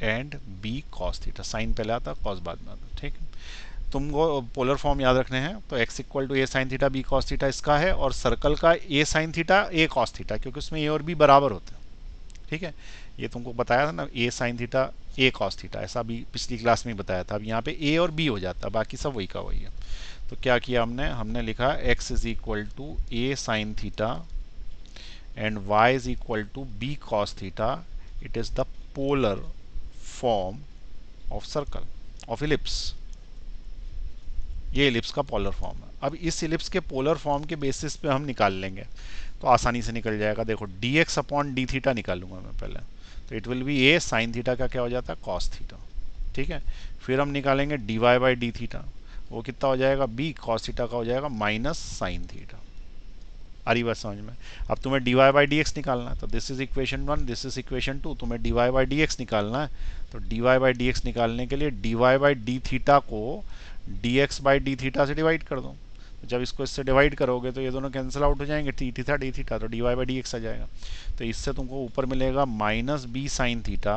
and b cos theta, sine पहले आता कॉस बाद में आता। ठीक है, तुमको पोलर फॉर्म याद रखने हैं, तो x equal to a sine theta b cos theta इसका है, और सर्कल का a sine theta a cos theta, क्योंकि उसमें ए और बी बराबर होते हैं। ठीक है, ये तुमको बताया था ना, ए sine theta a cos theta, ऐसा भी पिछली क्लास में बताया था। अब यहाँ पे ए और बी हो जाता, बाकी सब वही का वही है। तो क्या किया हमने, हमने लिखा x is equal to a sine theta and y is equal to b cos theta, it is the polar form of circle of ellipse. ये इलिप्स का पोलर फॉर्म है। अब इस इलिप्स के पोलर फॉर्म के बेसिस पे हम निकाल लेंगे, तो आसानी से निकल जाएगा। देखो dx अपॉन डी थीटा निकालूंगा मैं पहले, तो it will B A sine theta का क्या हो जाता है, कॉस थीटा। ठीक है, फिर हम निकालेंगे dy बाई डी थीटा, वो कितना हो जाएगा, b कॉस थीटा का हो जाएगा माइनस साइन थीटा। आ रही बात समझ में। अब तुम्हें dy बाई डी एक्स निकालना है, तो this is equation 1, this is equation 2, तुम्हें dy बाई डी एक्स निकालना है। तो dy बाई डी एक्स निकालने के लिए dy बाई डी थीटा को dx बाई डी थीटा से डिवाइड कर दो। तो जब इसको इससे डिवाइड करोगे तो ये दोनों कैंसिल आउट हो जाएंगे, टी थीटा डी थीटा, तो dy बाई डी एक्स आ जाएगा। तो इससे तुमको ऊपर मिलेगा माइनस बी साइन थीटा,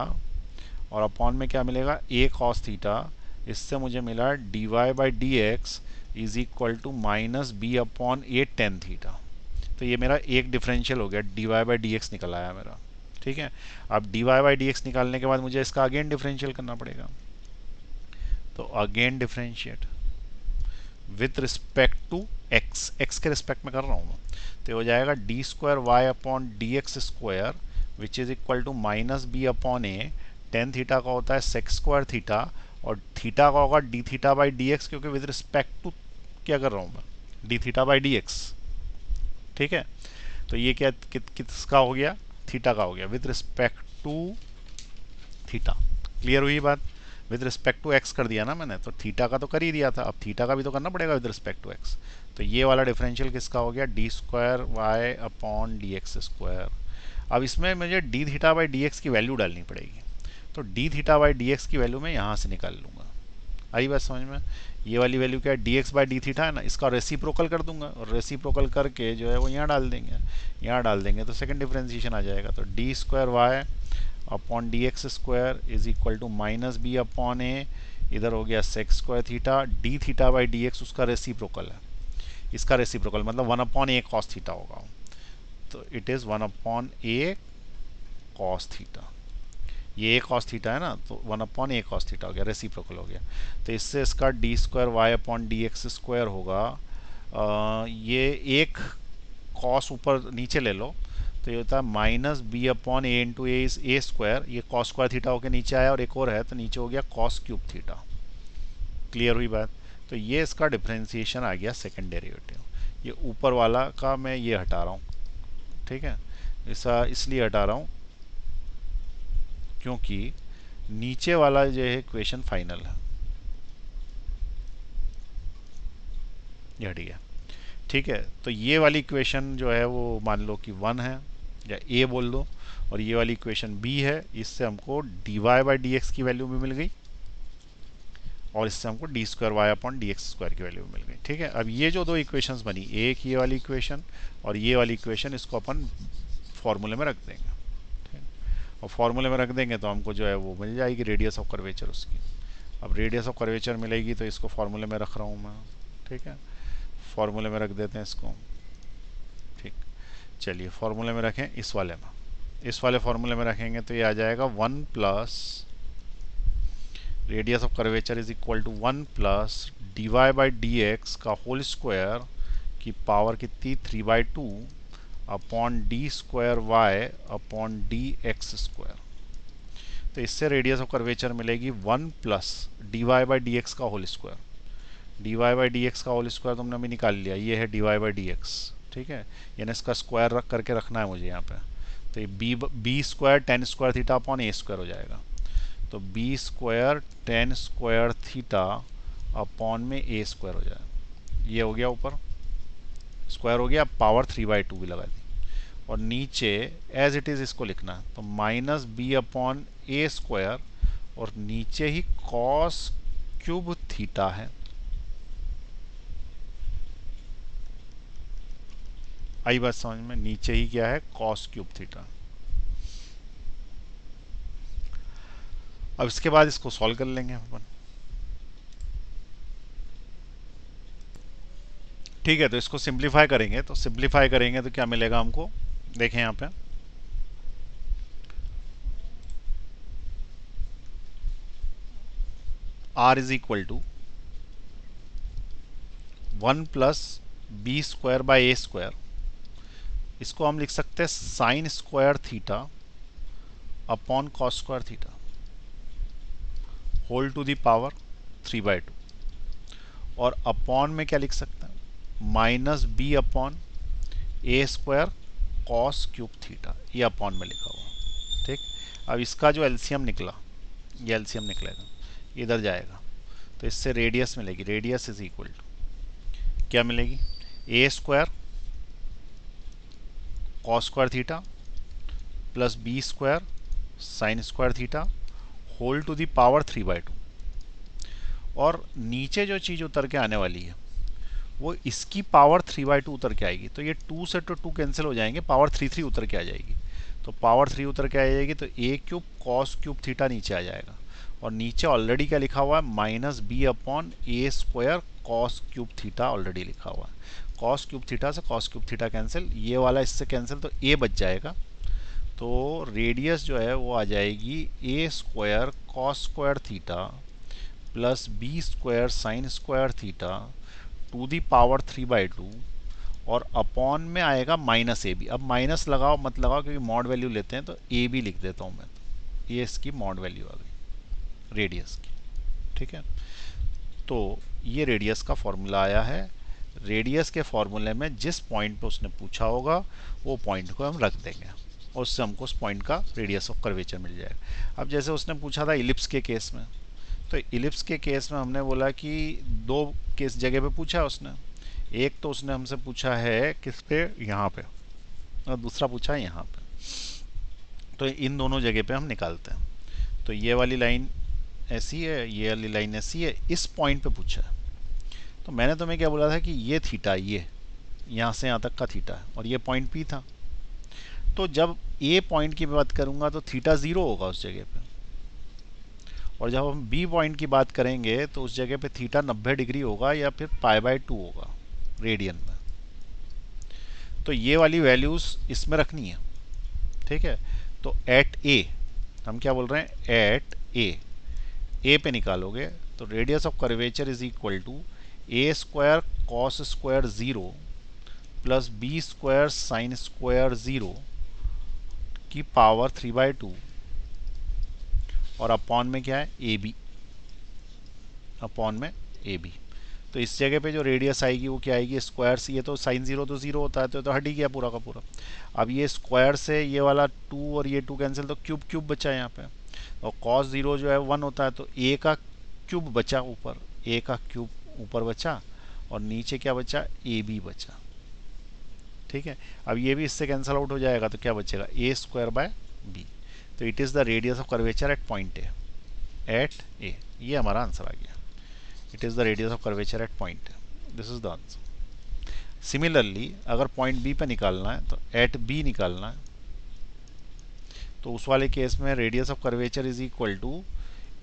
और अपॉन में क्या मिलेगा, ए कॉस थीटा। इससे मुझे मिला dy by d x is equal to minus b upon a tan theta. तो ये मेरा एक डिफरेंशियल हो गया, dy बाई डी एक्स निकल आया मेरा। ठीक है, अब dy बाई डी एक्स निकालने के बाद मुझे इसका अगेन डिफरेंशियल करना पड़ेगा। तो again differentiate with respect to x, x के रिस्पेक्ट में कर रहा हूँ मैं, तो हो जाएगा d square y upon d x square which is equal to minus b upon a, tan theta का होता है सेक्स स्क्वायर थीटा, और थीटा का होगा d theta by d x, क्योंकि विद रिस्पेक्ट टू क्या कर रहा हूँ मैं, d theta by d x. ठीक है, तो ये क्या किसका हो गया, थीटा का हो गया with respect to theta. Clear हुई बात, विद रिस्पेक्ट टू एक्स कर दिया ना मैंने, तो थीटा का तो कर ही दिया था, अब थीटा का भी तो करना पड़ेगा विद रिस्पेक्ट टू एक्स। तो ये वाला डिफरेंशियल किसका हो गया, d square y upon d x square. अब इसमें मुझे d theta by d x की वैल्यू डालनी पड़ेगी, तो d theta by d x की वैल्यू मैं यहाँ से निकाल लूँगा। आई बात समझ में। ये वाली वैल्यू क्या है, D x by d theta है ना, इसका रेसिप्रोकल कर दूंगा, और रेसिप्रोकल करके जो है वो यहाँ डाल देंगे, यहाँ डाल देंगे तो सेकंड डिफरेंशिएशन आ जाएगा। तो d square y upon d x square is equal to minus b upon a, इधर हो गया sec square theta, d theta by d x उसका रेसिप्रोकल है, इसका रेसिप्रोकल मतलब one upon a cos theta होगा, तो it is one upon a cos theta. ये ए कॉस थीटा है ना, तो one upon a cos theta हो गया, रेसिप्रोकल हो गया। तो इससे इसका D square y upon d x square होगा, ये एक कॉस ऊपर नीचे ले लो, तो ये होता है minus b upon a into a is a square, ये कॉस स्क्वायर थीटा होकर नीचे आया, और एक और है तो नीचे हो गया कॉस क्यूब थीटा। क्लियर हुई बात। तो ये इसका डिफरेंशिएशन आ गया सेकंड डेरिवेटिव। ये ऊपर वाला का मैं ये हटा रहा हूँ, ठीक है, ऐसा इसलिए हटा रहा हूँ क्योंकि नीचे वाला जो है इक्वेशन फाइनल है, ये हट गया। ठीक है, तो ये वाली इक्वेशन जो है वो मान लो कि 1 है या a बोल दो, और ये वाली इक्वेशन b है। इससे हमको dy बाई डी एक्स की वैल्यू भी मिल गई, और इससे हमको d square y upon d x square की वैल्यू मिल गई। ठीक है, अब ये जो दो इक्वेशंस बनी, एक ये वाली इक्वेशन और ये वाली इक्वेशन, इसको अपन फॉर्मूले में रख देंगे। ठीक, और फॉर्मूले में रख देंगे तो हमको जो है वो मिल जाएगी रेडियस ऑफ कर्वेचर उसकी। अब रेडियस ऑफ कर्वेचर मिलेगी तो इसको फॉर्मूले में रख रहा हूँ मैं। ठीक है, फॉर्मूले में रख देते हैं इसको। ठीक, चलिए फॉर्मूले में रखें, इस वाले में, इस वाले फॉर्मूले में रखेंगे तो ये आ जाएगा 1 plus radius of curvature is equal to 1 plus d y by d x का होल स्क्वायर की पावर कितनी 3/2 upon d square y upon d x square. तो इससे रेडियस ऑफ कर्वेचर मिलेगी 1 plus d y by d x का whole square. D y by d x का whole square तुमने अभी निकाल लिया, ये है d y by d x. ठीक है, यानी इसका स्क्वायर रख करके रखना है मुझे यहाँ पे, तो ये b square tan square theta upon a square हो जाएगा। तो b square tan square theta upon में ए स्क्वायर हो जाएगा। ये हो गया ऊपर स्क्वायर हो गया, पावर 3/2 भी लगा दी, और नीचे एज इट इज़ इसको लिखना है, तो minus b upon a square, और नीचे ही कॉस क्यूब थीटा है। आई बात समझ में, नीचे ही क्या है, कॉस क्यूब थीटा। अब इसके बाद इसको सॉल्व कर लेंगे अपन। ठीक है, तो इसको सिंप्लीफाई करेंगे, तो सिंप्लीफाई करेंगे तो क्या मिलेगा हमको, देखें यहाँ पे, r is equal to 1 + b² / a²। इसको हम लिख सकते हैं sine square theta upon cos square theta whole to the power 3/2। और अपॉन में क्या लिख सकते हैं, -b/a² कॉस क्यूब थीटा, ये अपॉन में लिखा हुआ। ठीक, अब इसका जो एलसीएम निकला, ये एलसीएम निकलेगा, इधर जाएगा, तो इससे रेडियस मिलेगी, रेडियस इज इक्वल टू क्या मिलेगी, a² cos square theta plus b² sine square theta whole to the power 3/2। और नीचे जो चीज़ उतर के आने वाली है वो इसकी पावर 3/2 उतर के आएगी, तो ये 2 से तो 2 कैंसिल हो जाएंगे, पावर 3 उतर के आ जाएगी। तो पावर 3 उतर के आ जाएगी, तो a³ कॉस क्यूब थीटा नीचे आ जाएगा। और नीचे ऑलरेडी क्या लिखा हुआ है, -b/a² cos cube theta already लिखा हुआ है। कॉस क्यूब थीटा से कॉस क्यूब थीटा कैंसिल, ये वाला इससे कैंसिल, तो a बच जाएगा। तो रेडियस जो है वो आ जाएगी a² cos square theta plus b² sine square theta to the power 3/2 और अपॉन में आएगा -ab। अब माइनस लगाओ मत लगाओ क्योंकि मॉड वैल्यू लेते हैं, तो ab लिख देता हूँ मैं, तो ये इसकी मॉड वैल्यू आ गई रेडियस की। ठीक है, तो ये रेडियस का फॉर्मूला आया है। रेडियस के फॉर्मूले में जिस पॉइंट पे उसने पूछा होगा वो पॉइंट को हम रख देंगे और उससे हमको उस पॉइंट का रेडियस ऑफ कर्वेचर मिल जाएगा। अब जैसे उसने पूछा था इलिप्स के केस में, तो इलिप्स के केस में हमने बोला कि दो केस जगह पे पूछा है उसने। एक तो उसने हमसे पूछा है किस पे, यहाँ पे, और दूसरा पूछा है यहाँ पे। तो इन दोनों जगह पे हम निकालते हैं। तो ये वाली लाइन ऐसी है, ये वाली लाइन ऐसी है, इस पॉइंट पे पूछा है। तो मैंने तुम्हें क्या बोला था कि ये थीटा, ये यहाँ से यहाँ तक का थीटा है और ये पॉइंट पी था। तो जब ए पॉइंट की बात करूँगा तो थीटा 0 होगा उस जगह पे, और जब हम बी पॉइंट की बात करेंगे तो उस जगह पे थीटा 90 डिग्री होगा या फिर π/2 होगा रेडियन में। तो ये वाली वैल्यूज़ इसमें रखनी है। ठीक है, तो एट ए, हम क्या बोल रहे हैं, एट ए पे निकालोगे तो radius of curvature is equal to a² cos square 0 plus b² sine square 0 की पावर 3/2 और अपॉन में क्या है, ए बी, अपॉन में ए बी। तो इस जगह पे जो रेडियस आएगी वो क्या आएगी, स्क्वायर से, ये तो साइन 0 तो 0 होता है, तो हट ही गया पूरा का पूरा। अब ये स्क्वायर से ये वाला 2 और ये 2 कैंसिल, तो क्यूब क्यूब बचा यहाँ पे। और कॉस 0 जो है 1 होता है, तो ए का क्यूब बचा ऊपर, ए का क्यूब ऊपर बचा और नीचे क्या बचा, ए बी बचा। ठीक है, अब ये भी इससे कैंसिल आउट हो जाएगा, तो क्या बचेगा, a²/b। तो it is the radius of curvature at point A, at A. ये हमारा आंसर आ गया, it is the radius of curvature at point A, this is the answer. Similarly अगर पॉइंट बी पे निकालना है तो एट बी निकालना है, तो उस वाले केस में radius of curvature is equal to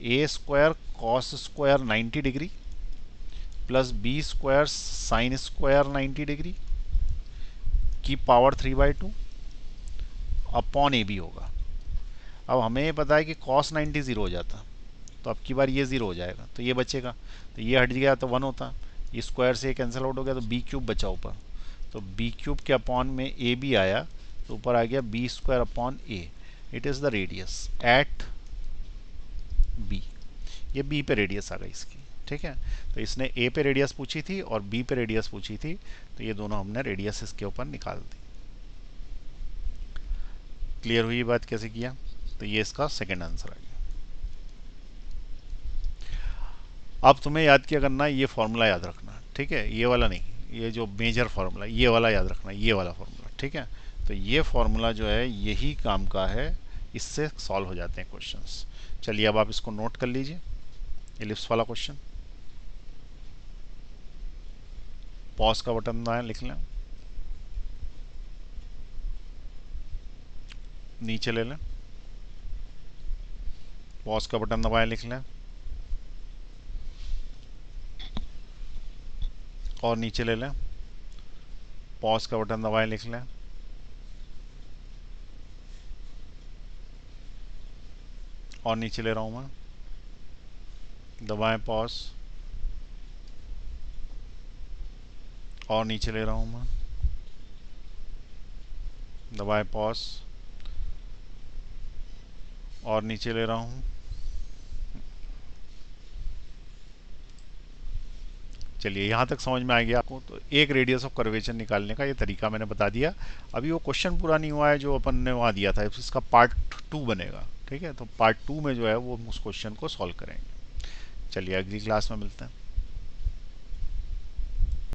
a² cos square 90 degree plus b² sine square 90 degree की पावर 3/2 अपॉन ए बी होगा। अब हमें पता है कि cos 90 0 हो जाता, तो अब की बार ये 0 हो जाएगा, तो ये बचेगा, तो ये हट गया तो 1 होता, ये स्क्वायर से कैंसिल आउट हो गया, तो b³ बचा ऊपर, तो b³ के अपॉन में ए बी आया, तो ऊपर आ गया b² upon a. It is the radius at b, ये बी पे रेडियस आ गई इसकी। ठीक है, तो इसने ए पे रेडियस पूछी थी और बी पे रेडियस पूछी थी, तो ये दोनों हमने रेडियस इसके ऊपर निकाल दी। क्लियर हुई बात कैसे किया, तो ये इसका सेकंड आंसर आ गया। अब तुम्हें याद क्या करना है, ये फॉर्मूला याद रखना। ठीक है, ये वाला नहीं, ये जो मेजर फार्मूला ये वाला याद रखना, ये वाला फार्मूला। ठीक है, तो ये फार्मूला जो है यही काम का है, इससे सॉल्व हो जाते हैं क्वेश्चंस। चलिए अब आप इसको नोट कर लीजिए, एलिप्स वाला क्वेश्चन। पॉज का बटन दबाएं, लिख लें, नीचे ले लें, पॉज का बटन दबाएं, लिख लें और नीचे ले लें। पॉज का बटन दबाएं, लिख लें। और नीचे ले रहा हूँ मैं, दबाएं पॉज। और नीचे ले रहा हूँ मैं, दबाएं पॉज। और नीचे ले रहा हूँ। चलिए यहाँ तक समझ में आ गया आपको। तो एक रेडियस ऑफ कर्वेचर निकालने का ये तरीका मैंने बता दिया। अभी वो क्वेश्चन पूरा नहीं हुआ है जो अपन ने वहाँ दिया था, इसका पार्ट 2 बनेगा। ठीक है, तो पार्ट 2 में जो है वो हम उस क्वेश्चन को सॉल्व करेंगे। चलिए अगली क्लास में मिलते हैं।